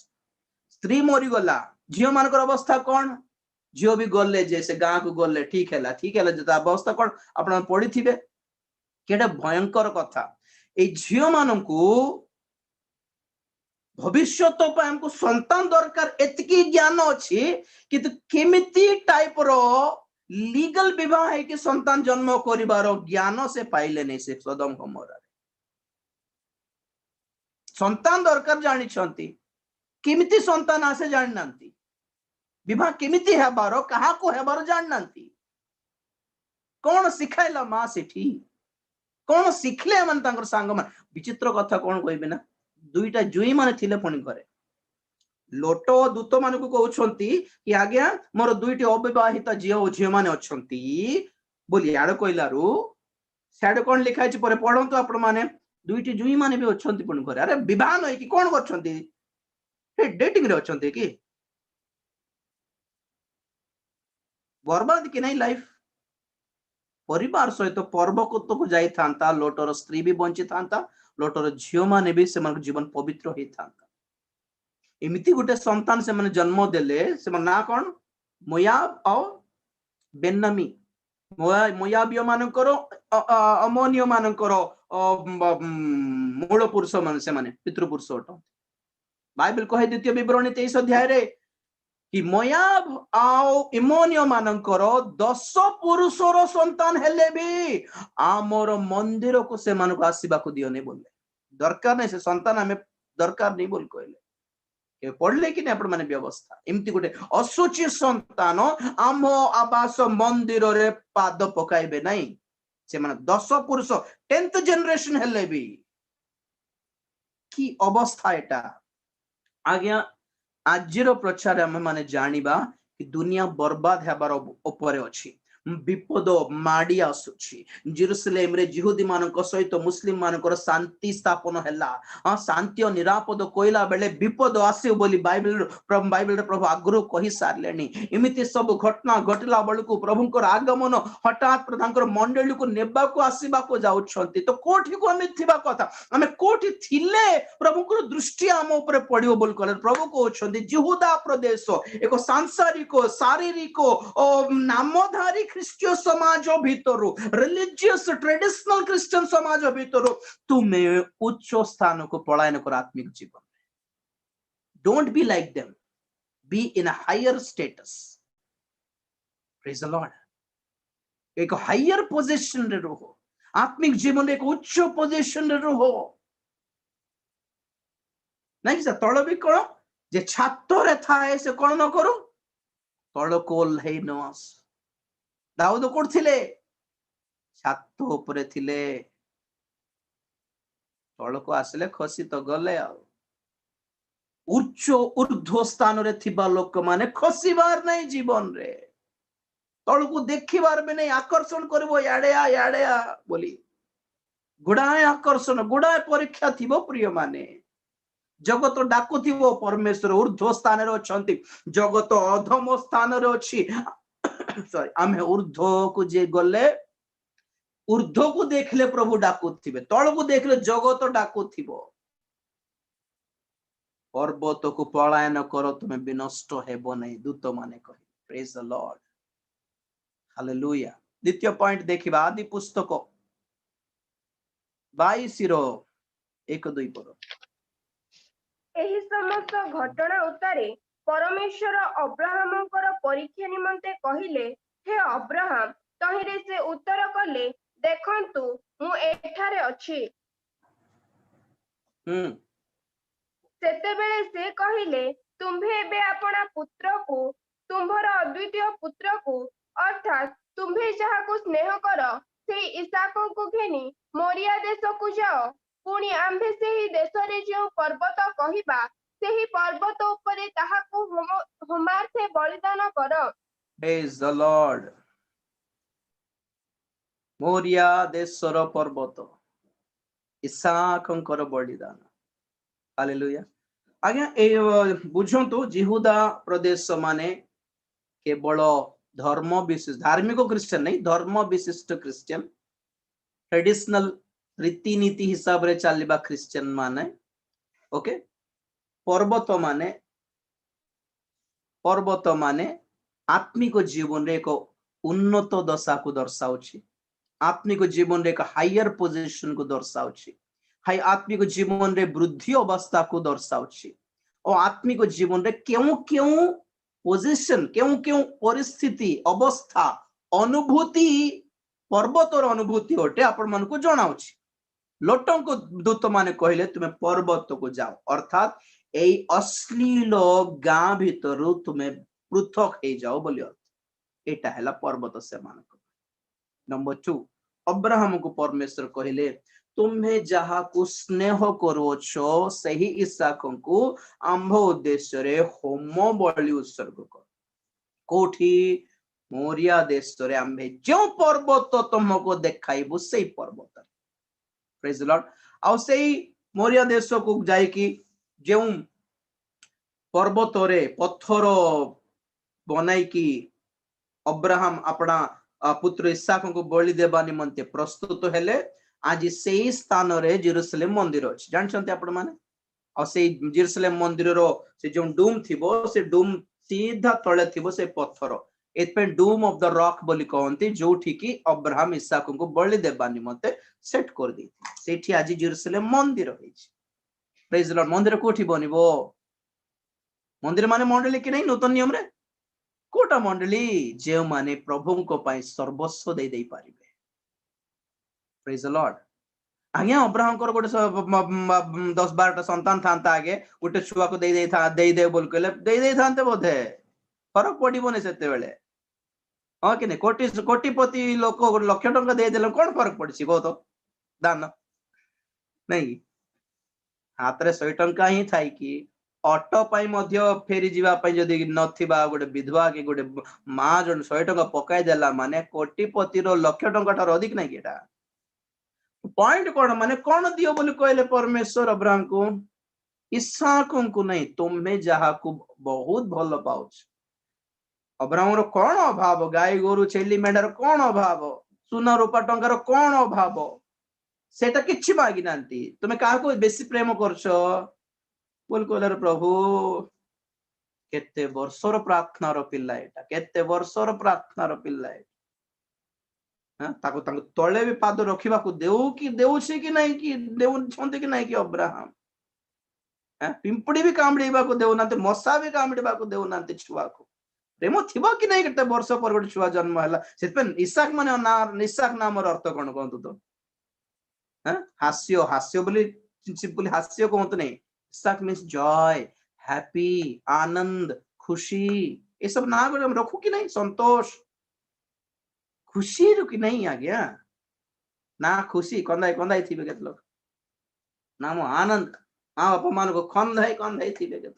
स्त्री मरी गला झियो मानकर अवस्था कोन झियो भी गले जे से गां को गले ठीक है जता अवस्था कोन आपण पढी थिबे केडा भयंकर कथा ए झियो माननकु भविष्यत पे हमको संतान दरकार एतकी ज्ञान अछि कि केमिति टाइप रो लीगल विवाह है कि संतान जन्म करिवार ज्ञान से पाइले नहीं से सदम गमोरा संतान दरकार जानि छंती केमिति संतान आसे जानि नांती विवाह केमिति हेबार कहा को हेबार जानि नांती कौन सिखाइला मां सेठी कौन सिखले मन तांकर सांग मन विचित्र कथा कौन कहबे ना दुईटा जुई माने थिले पुणी घरे लोटो दूत मान को कहउछंती कि आज्ञा मोर दुईटी अविवाहित झियो झियो माने अछंती बोली आड़ कहलारू साडे कोन लिखा अछि परे पढंतु आपण माने दुईटी जुई माने भी अछंती पुणी घरे अरे विवाह नै कि कोन करछंती हे डेटिंग रे अछंती कि बर्बाद कि नहीं लाइफ परिवार सहित पर्व को जाई थांता लोटर स्त्री भी बंची थांता लोटर झियो माने भी से जीवन पवित्र होई थांता एमिति गुटे संतान से माने जन्म देले से ना कोन मोयाब और बेन्नामी मोयाबियो मानकर अमोनियो मानकर मूल पुरुष मान से माने पितृपुरुष अट बाइबल कहे द्वितीय विवरणी 23 अध्याय रे कि मोयाब आउ इमोनियो मानकर 10 पुरुषर संतान हेले भी आमर मंदिर को से मानको आसीबा को दियो नै बोले दरकार नै से संतान हमें दरकार नहीं बोल कहले के पढ़ले कि आपण माने व्यवस्था एमती गोटे असुचि संतान आम आवास मंदिर रे पाद पकाइबे नहीं से माने 10 पुरुष 10th जनरेशन हेले भी की अवस्था एटा आज्ञा आजिर प्रचार आम माने जानिबा कि दुनिया बर्बाद हेबार ऊपर अछि विपद माड़ी आसुछि जेरुसलेम रे जिहुदी मानक सहित मुस्लिम मानकर शांति स्थापन हैला शांति और निरापद कोइला बेले विपद आसे बोली बाइबल प्रभु आग्रह कहि सारलेनी एमिति सब घटना घटला बळकु प्रभुकर आगमन हठात प्रधानकर मंडली को नेबा को आसीबा को जाउछंती तो कोठी को हम थिबा कथा हमें कोठी थिले प्रभुकर दृष्टि हम ऊपर पडियो बोल कहले प्रभु कहउछंती जिहुदा प्रदेश एक सांसारिक शारीरिक नामधारी ख्रिस्टियन समाज भीतर रिलीजियस ट्रेडिशनल क्रिश्चियन समाज भीतर तुम्हें उच्च स्थान को पलायन कर आत्मिक जीवन don't be like them be in a higher status praise the Lord एक हायर पोजीशन रे रहो आत्मिक जीवन एक उच्च पोजीशन रे रहो नहीं से तळ भी कोन जे छात्र रे थाए से कोन न करू तळ कोल हे नस दाऊद कोड थिले छात ऊपर थिले तळ को आसले खसी तो गले आ उच्च ऊर्ध्व स्थान रे थिबा लोक माने खसीबार नहीं जीवन रे तळ को देखिबार भी नहीं आकर्षण करबो याडे आ बोली गुडाए आकर्षण गुडाए परीक्षा थिबो प्रिय माने जगत डाकुथिबो परमेश्वर ऊर्ध्व स्थान रे अछंती जगत अधम स्थान रे अछि सॉरी आमे ऊर्ध्व को जे गले ऊर्ध्व को देखले प्रभु डाकुथिबे तळ को देखले जगत डाकुथिबो पर्वत को पलायन करो तुमे विनष्ट हेबो नहीं दूत माने कहि प्रेज द लॉर्ड हालेलुया द्वितीय पॉइंट देखिबा आदि पुस्तक 22 रो 1-2 पर एही समस्त घटना उतारे परमेश्वर अब्राहमकर परीक्षा निमंते कहिले हे अब्राहम तहिरे से उत्तर कले ଦେଖନ୍ତୁ ମୁଁ ଏଠାରେ ଅଛି। ସେତେବେଳେ ସେ କହିଲେ, ତୁମ୍ଭେ ଏବେ ଆପଣା ପୁତ୍ରକୁ, ତୁମ୍ଭର ଅଦ୍ୱିତୀୟ ପୁତ୍ରକୁ, ଅର୍ଥାତ୍ ତୁମ୍ଭେ ଯାହାକୁ ସ୍ନେହ କର, ସେଇ ଇସାକଙ୍କୁ ଘେନି ମୋରିଆ ଦେଶକୁ ଯାଅ। ପୁଣି ଆମ୍ଭେ ସେହି ଦେଶରେ ଯେଉଁ ପର୍ବତ କହିବା, ସେହି ପର୍ବତ ଉପରେ ତାହାକୁ ହୋମାର୍ଥେ ବଳିଦାନ କର। Praise the Lord. ମୋରିଆ ଦେଶର ପର୍ବତ ଇସାକଙ୍କର ବଳିଦାନ। ହାଲେଲୁୟା। ଆଜ୍ଞା ବୁଝନ୍ତୁ ଜିହୁଦା ପ୍ରଦେଶ ମାନେ କେବଳ ଧର୍ମ ବିଶିଷ୍ଟ ଧାର୍ମିକ ଖ୍ରୀଷ୍ଟିଆନ नहीं, ଧର୍ମ ବିଶିଷ୍ଟ ଖ୍ରୀଷ୍ଟିଆନ, ट्रेडिशनल रीतिनीति हिसाब रे चलबा ख्रीस्टियन माने ओके। पर्वत माने आत्मिक जीवन रे एक उन्नत दशा को दर्शाउछि, आत्मिक जीवन रे एक हायर पोजीशन को दर्शाउछि, हाई आत्मिक जीवन रे वृद्धि अवस्था को दर्शाउछि और आत्मिक जीवन रे क्यों क्यों पोजीशन क्यों क्यों परिस्थिति अवस्था अनुभूति पर्वतर अनुभूति होटे आपण मन को जणाउछि। लोटन को दूत माने कहले तुम्हें पर्वत को जाओ, अर्थात एई अश्लील गाँ भीतर तुम्हें पृथक हे जाओ बोली अर्थ। एटा हैला पर्वत से मान। नंबर 2 अब्राहम को परमेश्वर कहले तुम्हें जहा को स्नेह करोछो सही इसहाक को आंभ उद्देश्य रे होम बलि उत्सर्ग कर। कोठी मोरिया देश रे आंभे जो पर्वत तुमको देखाइबो सेई पर्वत। Praise the Lord. आ सेई मोरिया देश को जाई कि जो पर्वत रे पत्थर बनाई कि अब्राहम अपना पुत्र इसहाक को बलि देबा निमंते प्रस्तुत हेले। आज सेई स्थान रे जेरूशलेम मंदिर अछि जानछन्ते आपण माने। आ सेई जेरूशलेम मंदिर रो से जो डूम थिबो से डूम सीधा तळे थिबो से पत्थर एतपे डूम ऑफ द रॉक बोली कहंती जोठी कि अब्राहम इसहाक को बलि देबा निमंते सेट कर दी। सेठी आज जेरूशलेम मंदिर होइछि। Praise the Lord. मंदिर कोठी बनिबो? मंदिर माने मंडली कि नहीं नूतन नियम रे कोटा मंडली जे माने प्रभु को पाई सर्वस्व दे दे पारिबे। Praise the lord. आज्ञा अब्राहम को गोटे 10-12 संतान थांता आगे गोटे छुआ को दे बोल कहले दे थांते बोधे फरक पड़िबोनी सेते बेले। हां कि नहीं कोटिपति लोक लक्ष टंका दे देले कोन फरक पड़छि को तो दान नहीं। हाथ रे 100 टंका ही थाई कि ऑटो पाई मध्य फेरी जीवा पाई जदी नथिबा गोटे विधवा कि गोटे मां जन 100 टंका पकाई देला माने कोटिपति रो लक्ष टंका ठार अधिक नहीं एटा। पॉइंट कोन माने कोन दियो बोली कहले परमेश्वर अब्राहम को इसहाक को नहीं तुम्हें जहा को बहुत भल पाउछ। अब्राहम रो कोन अभाव गाय गोरु छेली मेंढार कोन अभाव सुना रूपा टंकार कोन अभाव सेटा किछि मागी नांती तुमे काहा को बेसी प्रेम करछो बोल कहले प्रभु केते वर्षर प्रार्थना रो पिल्ला एटा केते वर्षर प्रार्थना रो पिल्ला ए ताको ताको तळे भी पाद रखिबा को देउ कि देउछि कि नहीं कि देउ छन्ते कि नहीं कि अब्राहम पिंपड़ी भी कामड़ीबा को देउ नाते मसा भी कामड़ीबा को देउ नाते छुआ को प्रेम थिबो कि नहीं केते वर्ष पर गोटे छुआ जन्म हैला सेते इसहाक माने ना इसहाक नाम रो अर्थ कोन कहंतु तो हास्य हास्य बोली सिंपली हास्य कहंतु नहीं। इसहाक मींस जॉय हैप्पी आनंद खुशी ये सब ना रखू कि नहीं संतोष खुशी रू कि नहीं आज्ञा ना खुशी कंदाई कंदाई थी केत लोग ना मो आनंद माँ बापा मान को कंदाई थी केत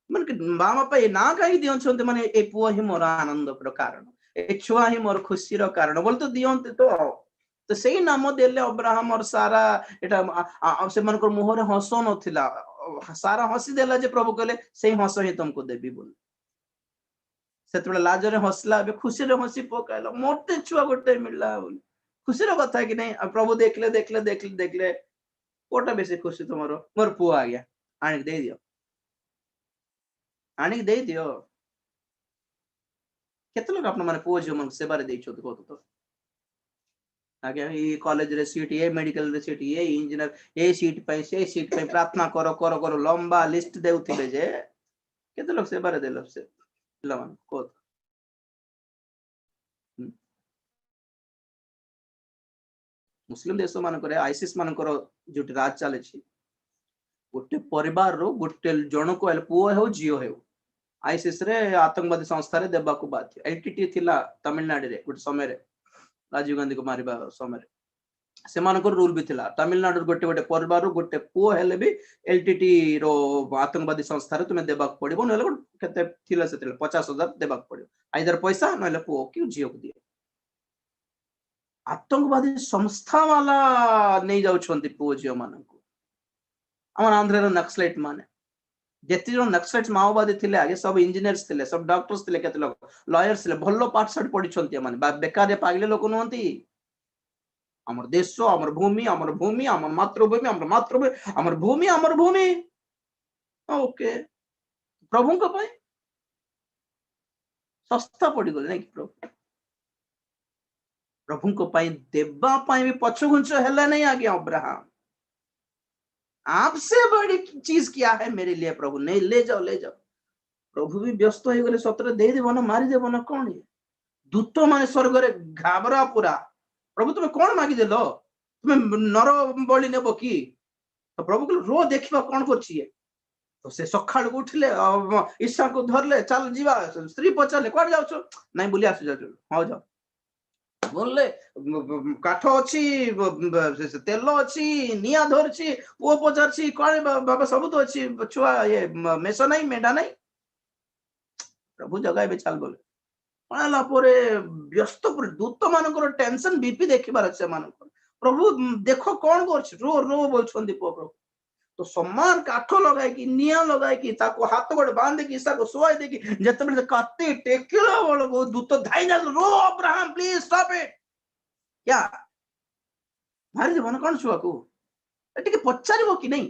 मन के माँ बापा ये ना कहीं दियो छंते माने ए पुआ ही मोर आनंद रो कारण ए छुआ ही मोर खुशी रो कारण बोल तो दियंते तो सही नाम देले अब्राहम और सारा एटा से मन को मुहरे हंस नथिला सारा हंसी देला जे प्रभु कहले सही हंस ही तुमको देबी बोल सेतबे लाजरे हंसला बे खुशी रे हंसी पकाइला मोटे छुआ गोटे मिलला बोल खुशी रो कथा कि नहीं प्रभु देखले कोटा बेसी खुशी तुमरो मोर पुआ आ गया आनी दे दियो केते लोग अपन माने पुआ जो मन सेवा रे देछो तो आगे ये कॉलेज रे सीट ये मेडिकल रे सीट ये इंजीनियर ये सीट पे से सीट पे प्रार्थना करो लंबा लिस्ट देउथिबे जे केते लोग सेवा रे देलो से लमन को मुस्लिम देश मानकर आईसिस मानकर जो राज चले गोटे परिवार रो गोटे जन को पुओ हो झील हो आईसिस रे आतंकवादी संस्था रे देबा को बाध्य एलटीटी थिला तमिलनाडु रे गोटे समय रे राजीव गांधी को मारिबा समय से मानकर रूल भी थिला तमिलनाडु गोटे गोटे परिवार रो गोटे पुओ हेले भी एलटीटी रो आतंकवादी संस्था रे तुमे देबा पड़िबो नले केते थिला से 50,000 देबा पड़िबो आइदर पैसा नले पुओ कि झील को दिए आतंकवादी संस्था वाला नहीं जाउछंती पुओ झील मानकु हमर आंध्र रो नक्सलाइट माने जेति जो नक्सलाइट माओवादी थिले आगे सब इंजीनियर्स थिले सब डॉक्टर्स थिले केते लोग लॉयर्स थिले भल्लो पाठ साठ पढी छंती माने बेकार पागले लोक नहंती हमर देश हमर भूमि हमर भूमि हमर मातृभूमि हमर मातृभूमि हमर भूमि हमर भूमि ओके प्रभु को पाए सस्ता पड़ी गले नहीं प्रभु प्रभु को पाए देबा पाए भी पछघुंच हैला नहीं आगे अब्राहम आपसे बड़ी चीज क्या है मेरे लिए प्रभु नहीं ले जाओ प्रभु भी व्यस्त हो गले सत्र दे देबो ना मारी देबो ना कौन है दूत माने स्वर्ग रे घाबरा पूरा प्रभु तुम्हें कौन मागी देलो तुम्हें नर बलि नेबो की तो प्रभु को रो देखिबा कौन करछि तो से सखाल को उठले ईशा को धरले चल जीवा स्त्री पचाले कोड जाउछो नहीं बोली आसु जाउ हां जाओ बोलले काठ अछि तेल अछि निया धरछि ओ पचारछि कोन बाबा सब तो अछि छुआ ये मेसो नहीं मेडा नहीं प्रभु जगह बे चल बोले पळला परे व्यस्त पर दूत मानकर टेंशन बीपी देखिबार छै मानकर प्रभु देखो कौन करछि रो रो बोलछंदी प्रभु तो सम्मान काठ लगाए कि निया लगाए कि ताको हाथ गोड़ बांधे कि ईसा को सोए दे कि जते बेले काटे टेकिला बोलो वो दूत धाई जा रो अब्राहम प्लीज स्टॉप इट क्या मारी जे मन कोन छुआ को एटी के पचारिबो कि नहीं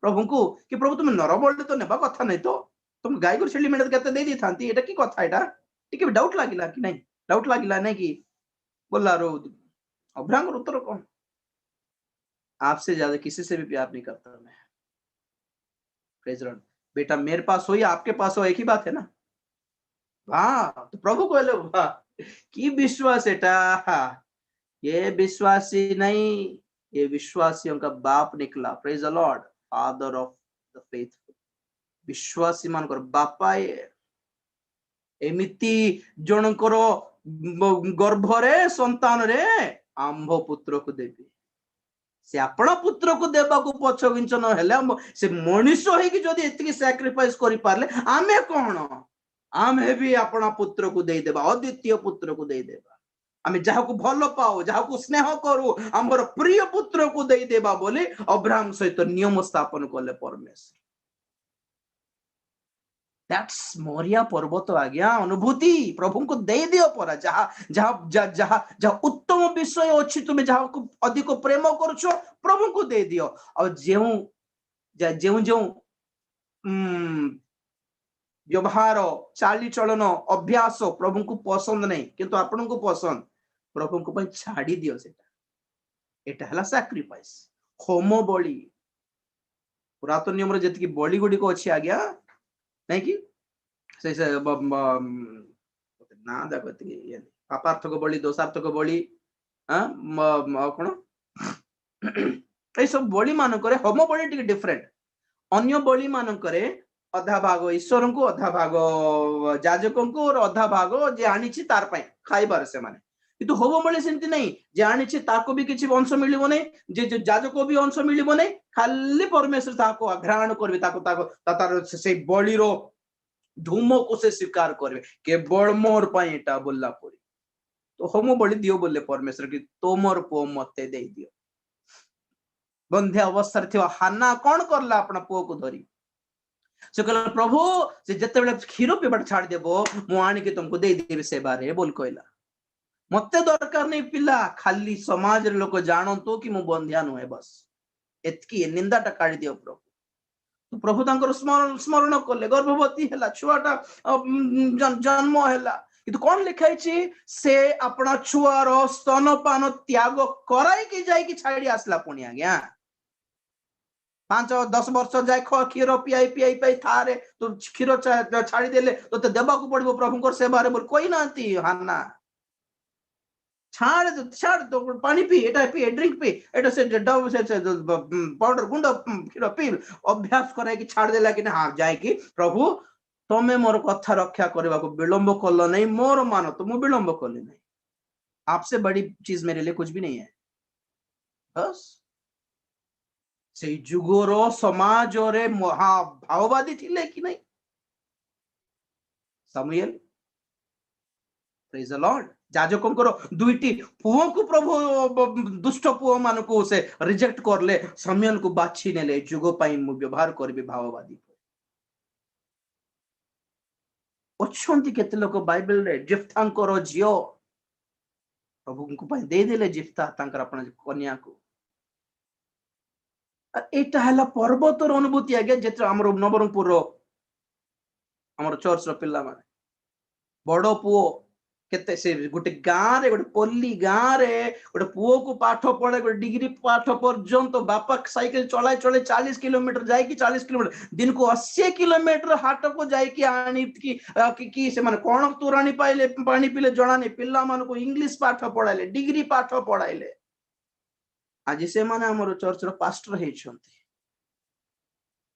प्रभु को कि प्रभु तुम नर बोलते तो नेबा कथा नहीं तो तुम गाय को छेली मेडा केते दे दी थांती एटा की कथा एटा टिके डाउट लागिला कि नहीं डाउट लागिला नहीं कि बोला रो अब्राहम का उत्तर कौन आपसे ज्यादा किसी से भी प्यार नहीं करता मैं प्रेज लॉर्ड बेटा मेरे पास हो या आपके पास हो एक ही बात है ना हाँ तो प्रभु को ले वाह की विश्वास एटा ये विश्वासी नहीं ये विश्वासियों का बाप निकला praise the Lord father of the faithful विश्वासी मानकर बापा ये एमिति जनकर गर्भ रे संतान रे आंभ पुत्र को देवी से अपना पुत्र को देबा को पछ विंचन हेले से मनुष्य होई कि जदी एतिकी सैक्रिफाइस करि पारले आमे कोन आमे भी अपना पुत्र को दे देबा अद्वितीय पुत्र को दे देबा आमे जहा को भलो पाओ जहा को स्नेह करू हमर प्रिय पुत्र को दे देबा बोले अब्राहम सहित नियम स्थापन करले परमेश्वर दैट्स मोरिया पर्वत आज्ञा अनुभूति प्रभु को दे दियो परा जहा जहा जहा जहा उत्तम विषय अछि तुमे जहा को अधिक प्रेम करछो प्रभु को दे दियो और जेउ जेउ जेउ व्यवहार चाली चलन अभ्यास प्रभु को पसंद नहीं किंतु आपन को पसंद प्रभु को पय छाड़ी दियो सेटा एटा हला सैक्रिफाइस होम बलि पुरातन नियम रे जति बलि गुडी को अछि आज्ञा नहीं कि से ना देखते ये पापार्थक बलि दोषार्थक बलि कोन ए सब बलि मान करे होम बलि टिके डिफरेंट अन्य बलि मान करे अधा भाग ईश्वर को अधा भाग याजक को और अधा भाग जे आनिछि तार पय खाइबार से माने किंतु होम बलि सेंति नहीं जे आनिछि ताको भी किछि अंश मिलिबो नै जे याजक भी अंश मिलिबो नै खाली परमेश्वर ताको अग्रहण करबे ताको ताको तार से बलि रो धूम को से स्वीकार करबे केवल मोर पय एटा बोलला परी तो होम बलि दियो बोले परमेश्वर कि तोमर पो मते दे दियो बंधे अवस्था थिवा हाना कोन करला अपना पो को धरी से कहला प्रभु से जते बेले खीरो पेबाट छाड़ देबो मु आनी के तुमको दे देबे से बारे बोल कहला मते दरकार नहीं पिला खाली समाज रे लोक जानतो कि मु बंध्या नुहे बस एतकी निंदाटा काढी दियो प्रभु तो प्रभु तांकर स्मरण करले गर्भवती हैला छुआटा जन्म हैला किंतु कोन लिखाई छी से अपना छुआर स्तनपान त्याग कराई कि जाई कि छाड़ी आसला पुणी आज्ञा 5-10 वर्ष जाय क्षीर पियाई पियाई पाई थारे तो क्षीर छाड़ी देले तो देबा को पड़िबो प्रभुकर सेवा रे बोल कोई नांती हाना छाड़ छाड़ तो पानी पी एटा पी ड्रिंक पी एटा से डब से पाउडर गुंड क्षीर पी अभ्यास करे कि छाड़ देला कि हाँ जाए कि प्रभु तमे मोर कथा रक्षा करने को विलंब कल नहीं मोर मान तो मु विलंब कली नहीं आपसे बड़ी चीज मेरे लिए कुछ भी नहीं है बस से जुगोर समाज रे महा भाववादी थिले कि नहीं सामुएल प्रेज द लॉर्ड जाजकों दुईटी पुओं को प्रभु दुष्ट पुओ मान को से रिजेक्ट करले सामुएल को बाछी नेले जुग पाई मु व्यवहार करबी भाववादी अच्छी केते लोक बाइबल रे जिफ्तांकर झियो प्रभु को पाई दे देले जिफ्ता तांकर अपन कन्या को एटा हला पर्वतर अनुभूति आगे जेत्र हमर नवरंगपुर रो हमर चर्च रो पिल्ला माने बड़ पुओ केते से गोटे गाँ रे गोटे पल्ली गाँ रे गोटे पुओ को पाठ पढ़े गोटे डिग्री पाठ पर्यंत बापा साइकिल चलाए चले 40 किलोमीटर जाए कि 40 किलोमीटर दिन को 80 किलोमीटर हाट को जाए कि आनी कि से माने कोन तुरानी पाइले पानी पीले जणा नहीं पिल्ला मान को इंग्लिश पाठ पढ़ाइले डिग्री पाठ पढ़ाइले आज से माने हमर चर्च रो पास्टर हे छंती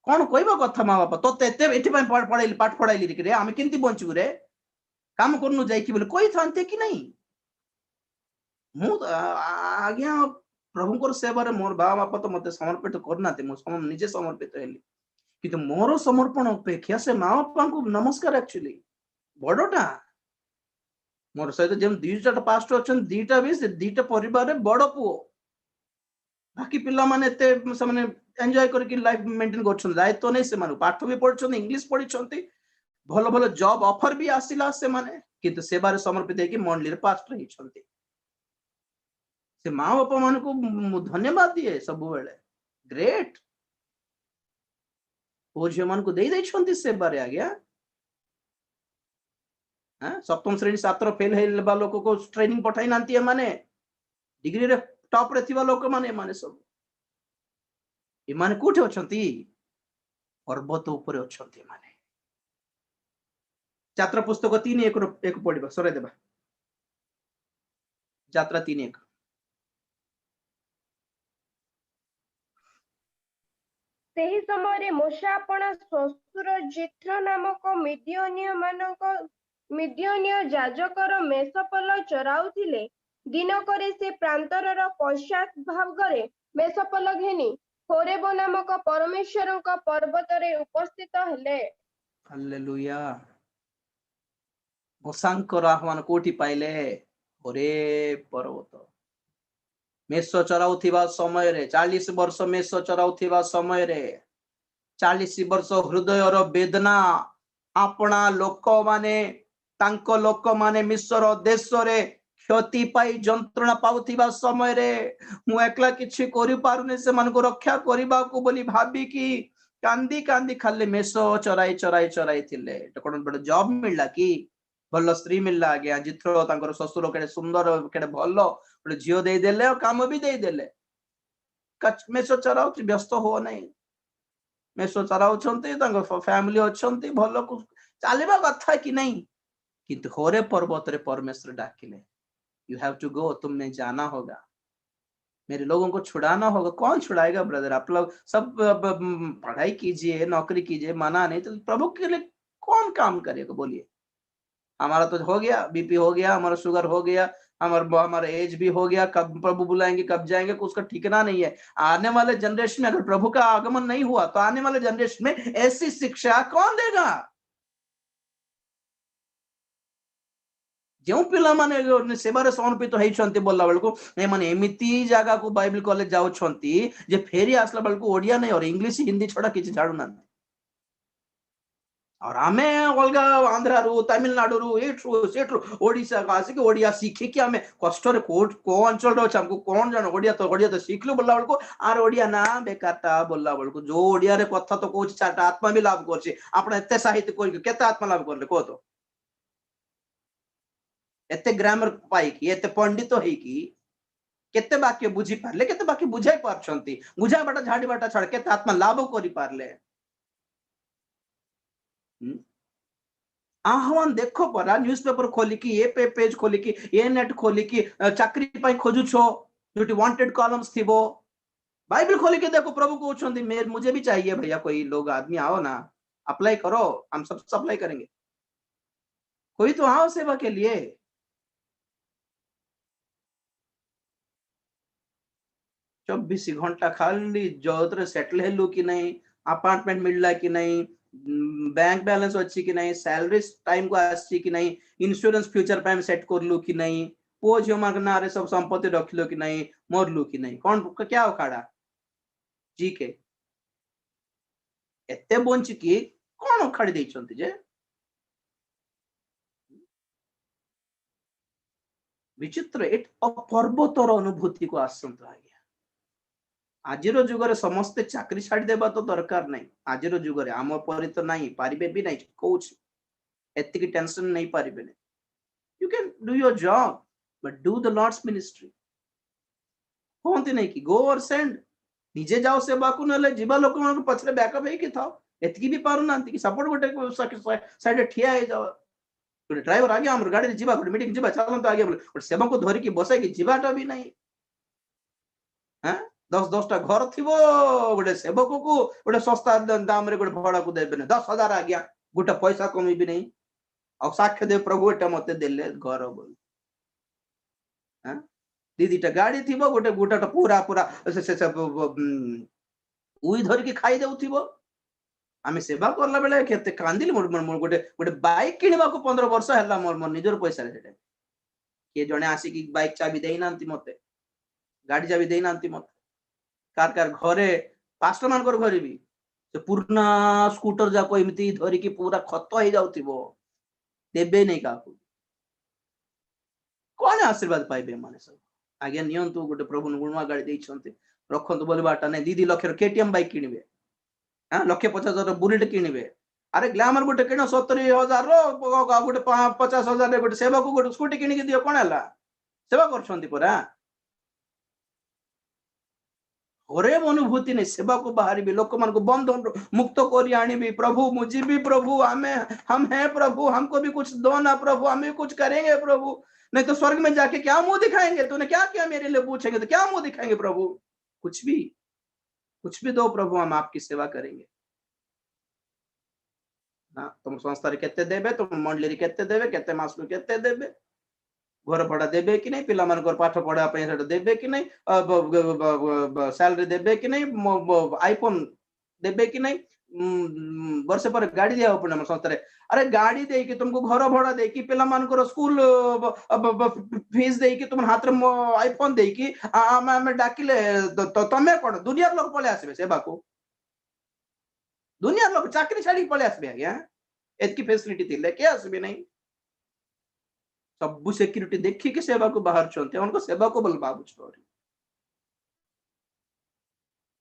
कोन कहबो कथा माँ बापा तो एते एठी पढ़ाइले पाठ पढ़ाइली रे आमे केंती बंचू रे काम करनु जाई कि बोले कोई थांते कि नहीं मु आज्ञा प्रभु को सेवा रे मोर बाबा बापा तो मते समर्पित करनाते मु निजे समर्पित हेली किंतु मोर समर्पण अपेक्षा से माँ बापा को नमस्कार एक्चुअली बड़टा मोर सहित जेम दुईटा पास्टर अछन दीटा भी से दीटा परिवार रे बड़ पुओ बाकी पिल्ला माने एते से माने एन्जॉय करके लाइफ मेंटेन करछन दायित्व नै से माने पाठ भी पढछन इंग्लिश पढिछन्ती भलो भलो जॉब ऑफर भी आसिला से माने किंतु सेवारे समर्पित है कि मंडली रे पास्टर ही छंती से माँ बापा मान को धन्यवाद दिए सब बेले ग्रेट ओ झियो मान को दे छंती सेवारे आ गया हां सप्तम श्रेणी छात्र फेल हेलबा लोक को ट्रेनिंग पठाई नांती माने डिग्री रे टॉप रे थिबा लोक माने सब ए माने कोठे अछंती पर्वत ऊपर अछंती माने यात्रा पुस्तक 3:1 पढ़ा सर देवा यात्रा 3:1 ସେହି ସମୟରେ ମୋଶେ ଆପଣା ଶ୍ୱଶୁର ଜିଥ୍ରୋ ନାମକ ମିଦିଅନୀୟ ଯାଜକର ମେଷପଲ ଚରାଉଥିଲେ ଦିନକରେ ସେ ପ୍ରାନ୍ତରର ପଶ୍ଚାତ୍ ଭାଗରେ ମେଷପଲ ଘେନି ହୋରେବ ନାମକ ପରମେଶ୍ୱରଙ୍କ ପର୍ବତରେ ଉପସ୍ଥିତ ହେଲେ ହାଲେଲୁୟା ମୋଶାଙ୍କର ଆହ୍ୱାନ କୋଠି ପାଇଲେ ହୋରେ पर्वत मेष चराउथिबा समय रे 40 वर्ष मेष चराउथिबा समय रे 40 वर्ष हृदयर वेदना अपना लोक माने तांको लोक माने मिस्र देश रे क्षति पाई जंत्रणा पाउथिबा समय रे मु एकला किछि करि पारुने से मन को रक्षा करिबा को बोली भाबी कि कांदी कांदी खाले मेष चराई चराई चराई थिले तो कोन बड़ जॉब मिलला कि भल स्त्री मिलला आज्ञा जिथ्रो तांकर ससुर केडे सुंदर केडे भलो गोटे झील दे देले और काम भी दे देले मेष चराउ व्यस्त हो नहीं मेष चराउछंती तांकर फैमिली अछंती भलो को चलबा कथा कि नहीं किंतु होरे पर्वत रे परमेश्वर डाकिले यू हैव टू गो तुमने जाना होगा मेरे लोगों को छुड़ाना होगा कौन छुड़ाएगा ब्रदर आप लोग सब पढ़ाई कीजिए नौकरी कीजिए मना नहीं तो प्रभु के लिए कौन काम करेगा बोलिए हमारा तो हो गया बीपी हो गया हमारा शुगर हो गया हमारा एज भी हो गया कब प्रभु बुलाएंगे कब जाएंगे उसका ठिकाना नहीं है आने वाले जनरेशन में अगर प्रभु का आगमन नहीं हुआ तो आने वाले जनरेशन में ऐसी शिक्षा कौन देगा जो पिला माने सेवारे समर्पित होइछंती बोलला बेल को ए माने एमिति जगह को बाइबल कॉलेज जाउ छंती जे फेरी आसला बेल को ओडिया नहीं और इंग्लिश हिंदी छोड़ा किछि जाडू ना और आमे अलगा आंध्रा रु तमिलनाडु रु एठु सेठु ओडिसा का आसी के ओडिया सीखी कि हमें कष्ट रे को अंचल रो हमको कौन जानो ओडिया तो सीखलु बोलला बेल को आर ओडिया ना बेकारटा बोलला बेल को जो ओडिया रे कथा तो कहूछ चारटा आत्मा भी लाभ करछि आपण एते साहित्य कोइ केते आत्मा लाभ करले को तो एते ग्रामर पाई कि एते पंडित होई कि केते वाक्य बुझी पारले केते वाक्य बुझाई पारछंती बुझा बाटा झाड़ी बाटा छड़ केते आत्मा लाभ करि पारले आह्वान देखो परा न्यूज़पेपर खोलिकी ये पेज खोलिकी ये नेट खोलिकी चाकरी पाई खोजुछो जोटी वांटेड कॉलम्स थिबो बाइबल खोलिके देखो प्रभु को कहउछंती मेरे मुझे भी चाहिए भैया कोई लोग आदमी आओ ना अप्लाई करो हम सब सप्लाई करेंगे कोई तो आओ सेवा के लिए 24 घंटा खाली जॉब सेटल हेलु कि नहीं अपार्टमेंट मिलला कि नहीं बैंक बैलेंस अच्छी कि नहीं सैलरी टाइम को आसी कि नहीं इंश्योरेंस फ्यूचर टाइम सेट करलु कि नहीं पुओ झियो मान ना रे सब संपत्ति रखिलो कि नहीं मरलु कि नहीं कौन क्या उखाड़ा जी के एते बंची कि कौन उखाड़ी देइछंती जे विचित्र एट पर्वतर अनुभूति को आसंत आज्ञा आजिर जुगरे समस्ते चाकरी छाड़ी देबा तो दरकार नहीं आजिर जुगरे आम परि तो नहीं पारिबे भी नहीं कोच एतिकी टेंशन नहीं पारिबे नहीं you can do your job but do the lord's ministry कोंती नहीं कि गो और सेंड निजे जाओ सेवा को नले जीवा लोक मन पछरे बैकअप हे कि थाओ एतिकी भी पारु नांती कि सपोर्ट गोटे साइड ठिया हे जाओ गोटे ड्राइवर आगे हमर गाड़ी रे जीवा गोटे मीटिंग जीवा चलन तो आगे बोले गोटे सेवा को धरि कि बसाई कि जीवाटा भी नहीं हैं 10-10टा घर थिबो गोटे सेवक को गोटे सस्ता दाम रे गोटे भड़ा को देबे नहीं 10,000 आज्ञा गोटे पैसा कमी भी नहीं और साक्ष्य दे प्रभु एटा मते देले घर बोल हैं दीदीटा गाड़ी थिबो गोटे गोटाटा पूरा पूरा से उई धर के खाई देउथिबो आमे सेवा करला बेले केते कांदिल मोर गोटे गोटे बाइक किनिबा को 15 वर्ष हल्ला मोर मोर निजर पैसा रे सेटे के जने आसी की बाइक चाबी देई नांती मते गाड़ी चाबी देई नांती मते कार घरे पास्टर मान कर घरे भी से पुरना स्कूटर जाको एमती धरी की पूरा खत हो जाउथिबो देबे नहीं काकू कौन आशीर्वाद पाइबे माने सब आगे नियंतु गोटे प्रभु गुणवा गाड़ी देइछंते रखंतु बोले बाटा नहीं दीदी लक्ष केटीएम बाइक किनिबे हां 1,50,000 बुलेट किनिबे अरे ग्लैमर गोटे किनो 70,000 रो गोटे 50,000 रे गोटे सेवा को गोटे स्कूटी किनि के दियो कोन हला सेवा करछंती परा घरे अनुभूति नहीं सेवा को बाहर भी लोक मान को बंधन मुक्त कर आनी प्रभु मुझे भी प्रभु हम हैं प्रभु हमको भी कुछ दो ना प्रभु हम भी कुछ करेंगे प्रभु नहीं तो स्वर्ग में जाके क्या मुंह दिखाएंगे तूने क्या क्या मेरे लिए पूछेंगे तो क्या मुंह दिखाएंगे प्रभु कुछ भी दो प्रभु हम आपकी सेवा करेंगे ना तुम संस्था केते देबे तुम मंडली केते देबे केते मास को केते देबे घर भड़ा देबे कि नहीं पिला मान पाठ पढ़ा देबे कि नहीं सैलरी देबे कि नहीं आईफोन देबे कि नहीं वर्ष पर गाड़ी दिया पड़े संस्था अरे गाड़ी दे कि तुमको घर भड़ा दे कि पिला मान स्कूल फीस दे कि तुम हाथ में आईफोन दे कि आम डाकिले तमें कौन दुनिया लोग पलि आसबे सेवा को दुनिया लोग चाकरी छाड़ी पलि आसबे आज्ञा एतकी फैसिलिटी थिले के आसबे नहीं सब सिक्यूरिटी देखी कि सेवा को बाहर चलते उनको सेवा को बल बाबू छोरी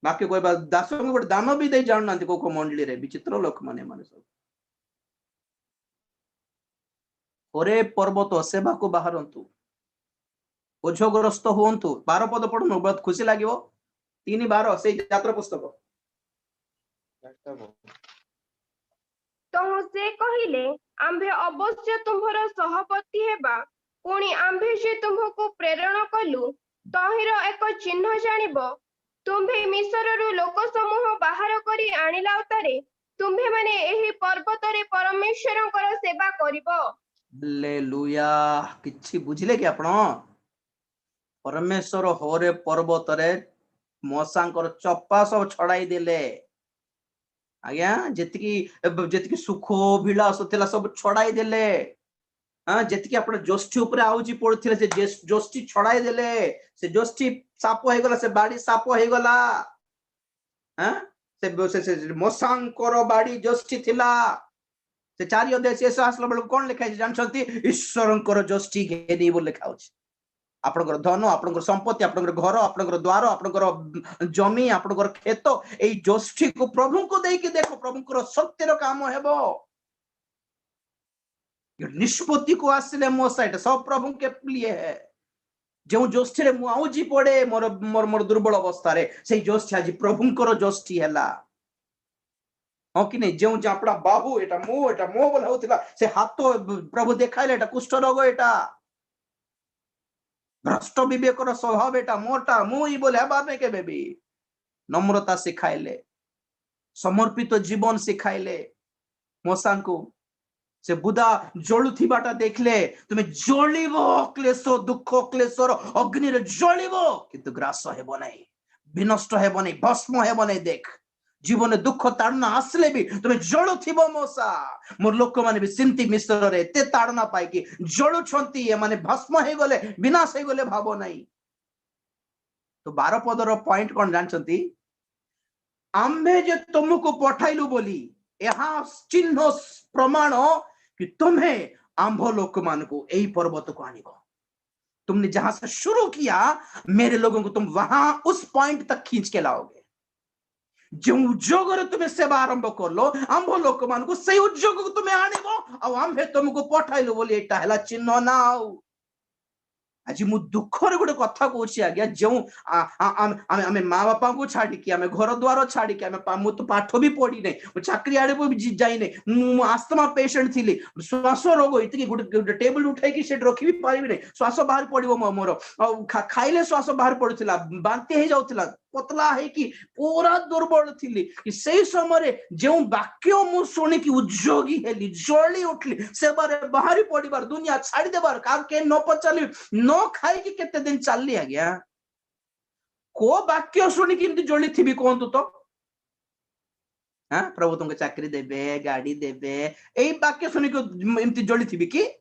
बाकी कोई बात दासों को गोटे दान भी दे जान ना को मंडली रे विचित्र लोक माने माने सब ओरे पर्वत सेवा को बाहरंतु ओझग्रस्त हुंतु 12 पद पढ़नु बहुत खुशी लागिवो 3:12 से यात्रा पुस्तक तो से कहिले आंभे अवश्य तुम्हर सहपति हेबा पुणी आंभे जे तुमको प्रेरण कलु तहिर एक चिन्ह जानिबो तुम्भे मिस्ररु लोक समूह बाहर करी आनिला उतारे तुम्भे माने एही पर्वत रे परमेश्वरंकर सेवा करिवो हालेलुया किछि बुझिले कि आपण परमेश्वर होरे पर्वत रे मसांकर चप्पा सब छड़ाई देले आज्ञा जेतिकी सुख विलास थिला सब छड़ाई देले हां जेतिकी आपण जोष्ठी ऊपर आउजी पड़थिले से जोष्ठी छड़ाई देले से जोष्ठी साप हे गला से बाड़ी साप हे गला हां से मसांकर बाड़ी जोष्ठी थिला से 4 अध्याय शेष आसला बेल कोन लिखा है जानछंती ईश्वरंकर जोष्ठी घेनी बोल लिखा होछि आपनकर धन आपनकर संपत्ति आपनकर घर आपनकर द्वार आपनकर जमी आपनकर खेत ए जोष्ठी को प्रभु को देई के देखो प्रभुकर सत्यर काम हेबो ये निष्पत्ति को आसले मो साइड सब प्रभु के लिए है जो जोष्ठी रे मु आउजी पड़े मोर मोर मोर दुर्बल अवस्था रे से जोष्ठी आज प्रभुकर जोष्ठी हैला हाँ कि नहीं जो जापड़ा बाहु एटा मो बोला होतिला से हाथ प्रभु देखाइले एटा कुष्ठ रोग एटा भ्रष्ट विवेकर स्वभाव एटा मोटा मुई बोले हेबार नहीं केबे भी नम्रता सिखाइले समर्पित जीवन सिखाइले मोसा को से बुदा जलुथिबाटा देखले तुम्हें जलिबो क्लेश दुख क्लेशर अग्नि रे जलिबो किंतु ग्रास हेबो नहीं विनष्ट हेबो नहीं भस्म हेबो नहीं देख जीवन दुख ताड़ना आसले भी तुम्हें जलुथिबो मोसा मोर लोक माने भी सिंती मिश्र रे ते ताड़ना पाई कि जलुछंती ए माने भस्म हे गले विनाश हे गले भाबो नहीं तो 12 पदर पॉइंट कोन जानछंती आम्भे जे तुमको पठाइलु बोली यहाँ चिन्ह प्रमाण कि तुम्हें आंभ लोक मान को यही पर्वत को आने को तुमने जहां से शुरू किया मेरे लोगों को तुम वहां उस पॉइंट तक खींच के लाओगे जो उद्योग तुम्हें सेवा आरंभ कर लो आंभ लोक मान को सही उद्योग को तुम्हें आने को आंभे तुमको पठाइलु बोली एटा हला चिन्ह ना आज मु दुखर गोटे कथा कहूँ आज्ञा जो आम माँ बापा को छाड़ी कि आम घर द्वार छाड़ी कि मु तो पाठ भी पढ़ी नहीं चाकरी आड़े भी जाई नहीं आस्थमा पेशेंट थी श्वास रोग ये गोटे टेबल उठाई से रखी भी पारि नहीं श्वास बाहर पड़ो मोर खाइले श्वास बाहर पड़ूला बांति हो जाऊला पतला है कि पूरा दुर्बल थी से समय जो वाक्य मु शुणी कि उद्योगी हेली जली उठली से बाहरी पड़बार दुनिया छाड़ी देबार के न पचारि न खाई कि केते दिन चलली आज्ञा को वाक्य शुणी कि जली थी कहतु तो हाँ प्रभु तुमको चाकरी देबे गाड़ी देबे यही वाक्य शुणी एमती जली थी कि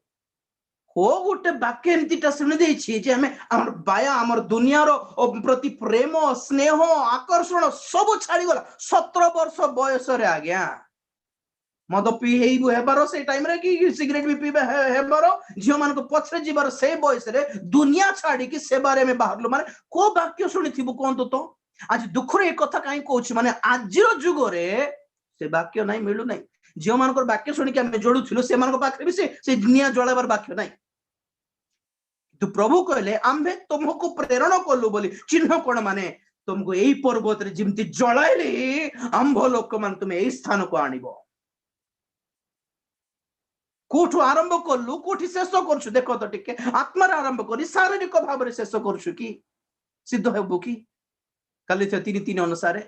हो गोटे वाक्य एमतीटा शुणी देछि जे हमें हमर बाया हमर दुनियार प्रति प्रेम स्नेह आकर्षण सब छाड़ी गला 17 वर्ष बयस रे आज्ञा मद पी हेबार से टाइम रे कि सिगरेट भी पीबे हेबार झियो मान को पछरे जीवार से बयस रे दुनिया छाड़ी कि से बारे में बाहरलो माने को वाक्य शुणी थिबो कोन तो आज दुख रे एक कथा काई कहूछ माने आजिर जुग रे से वाक्य नहीं मिलु नहीं झियो मान को वाक्य शुणी कि हम जोडु थिलो से मान को पाखरे भी से दुनिया जळाबार वाक्य नहीं तो प्रभु कहले आम्भे तुमको प्रेरण कलु बोली चिन्ह कोन माने तुमको यही पर्वत रे जिमती जळाइली आंभ लोक मान तुम यही स्थान को आनिबो कोठु आरंभ कलु कोठी शेष करछु देखो तो टिके आत्मा रे आरंभ करी शारीरिक भाव रे शेष करछु कि सिद्ध हेबो कि काली थे 3 अनुसार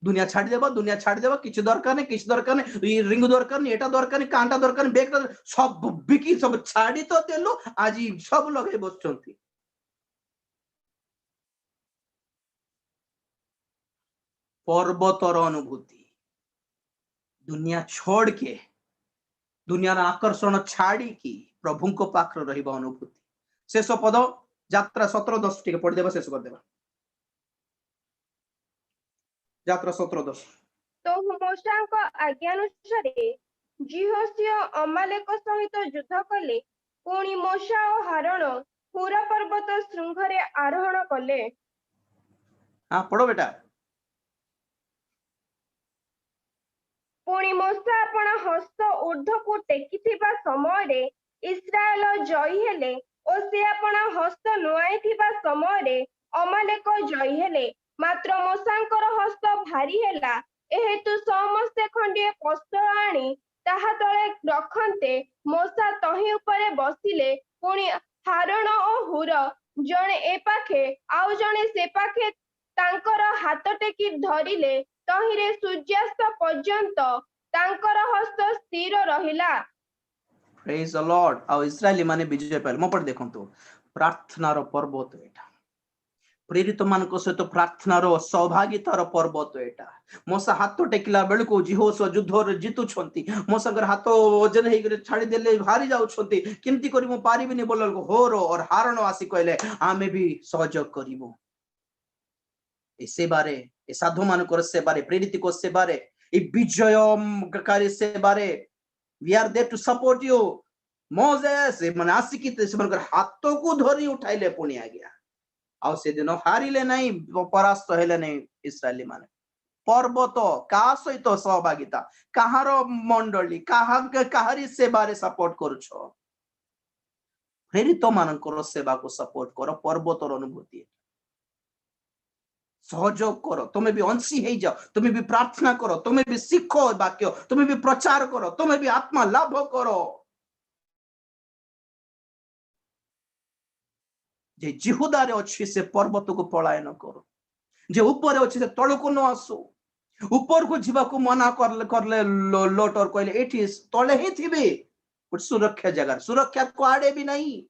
दुनिया छाड़ी देबा किछ दरकार नहीं रिंग दरकार नहीं एटा दरकार नहीं कांटा दरकार नहीं बेग सब बिकी सब छाड़ी तो देलु आज सब लगे बसचंती पर्वतर अनुभूति दुनिया छोड़ के दुनियार आकर्षण छाड़ी की प्रभु को पाखर रहिबा अनुभूति शेष पद यात्रा 17:10 टिके पढ़ देबा शेष कर देबा यात्रा 17:10 तो मोशाଙ୍କ आज्ञानुसार जिहोसिय अमालेक सहित युद्ध कले पुणी मोशा और हारण पूरा पर्वत श्रृंखरे आरोहण कले हाँ पढ़ो बेटा पुणी मोशा अपना हस्त ऊर्ध्व को टेकिथिबा समय रे इस्राएल जयी हेले और से अपना हस्त नुआई थिबा समय रे अमालेक जयी हेले मात्र मोशांकर हस्त भारी हेला एहेतु समस्ते खंडिए पस्तर आनी ताहा तळे रखन्ते मोशा तही उपरे बसिले पुणी हारण और हुर जणे ए पाखे आउ जणे से पाखे तांकर हाथ टेकी धरिले तहिरे सूर्यास्त पर्यंत तांकर हस्त स्थिर रहिला प्रेज द लॉर्ड आ इस्राएली माने विजय पाइल मो पर देखंतु प्रार्थनार पर्वत एटा प्रेरित मान सहित प्रार्थनार सहभागितार पर्वत एटा मोसा हाथ टेकिला बेलको जिहोस युद्ध जीतुछंती मोसागर हाथ वजन हे छाड़ी देले भारी जाउछंती किंती करी मो पारिबिनी बोलल होर और हारण आसी कहले आमे भी सहयोग करिवो ए सेबारे ए साधु मानकर सेबारे प्रेरित को सेबारे ए विजयकारी सेबारे we are there to support you Moses माने आसिकी से मानकर हाथ को धरी उठाइले पुणी आ गया आ से दिन हारिले नहीं परास्त हेले नहीं इस्राएली माने पर्वत का सहित सहभागिता कहार मंडली कहारी सेबारे सपोर्ट करूछो प्रेरित मानकर सेवा को सपोर्ट करो पर्वतर अनुभूति सहयोग करो, तुम्हें भी अंशी हो जाओ, तुम्हें भी प्रार्थना करो, तुम्हें भी शिखो वाक्य, तुम्हें भी प्रचार करो, तुम्हें भी आत्मा लाभ करो। जे जिहुदारे अच्छी से पर्वत को पलायन करो, जे ऊपर अच्छी से तल को न आसो, ऊपर को जीवा को मना करले लोट और कहले एठी तले ही थिबे सुरक्षा जगह, सुरक्षा कुआडे भी नहीं।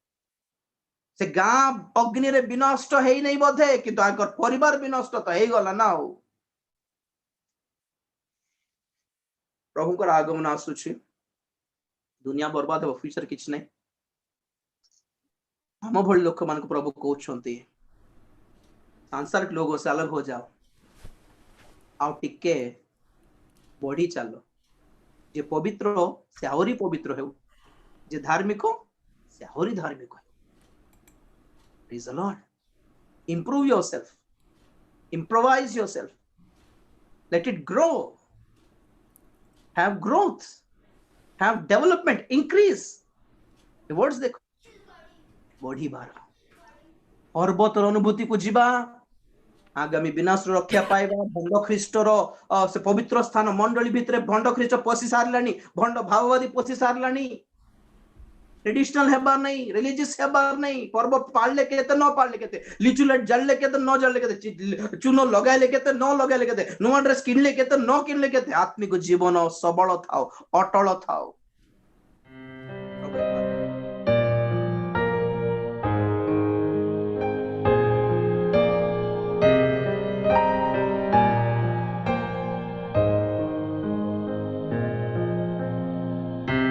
से गाँ अग्नि रे विनष्ट हेई नहीं बोधे, किंतु आकर परिवार विनष्ट तो हेई गला ना हो। प्रभुकर आगमन आसुछि, दुनिया बर्बाद हो, फ्यूचर किछ नहीं। हम भली लोक मान को प्रभु कहउछंती सांसारिक लोगों से अलग हो जाओ, आउ टिके बढ़ी चलो। जे पवित्र से आहरी पवित्र हो, जे धार्मिक से आहरी धार्मिक हो। Praise the Lord. Improve yourself, improvise yourself, let it grow, have growth, have development, increase. The words देखो, बढ़ी बार पर्वतर अनुभूति को जीवा, आगामी विनाश रक्षा पाइबा। भंड ख्रीष्टर से पवित्र स्थान मंडली भितर भंड ख्रीष्ट पशि सारलानी, भंड भाववादी पशि सारलानी। ट्रेडिशनल हेबार नहीं, रिलीजियस हेबार नहीं, पर्व पाळले केते न पाळले केते, लिचु लाइट जलले केते न जलले केते, चूनो लगाइले केते न लगाइले केते, नुआ ड्रेस किनले केते न किनले केते, आत्मिक जीवन सबल थाओ, अटल थाओ।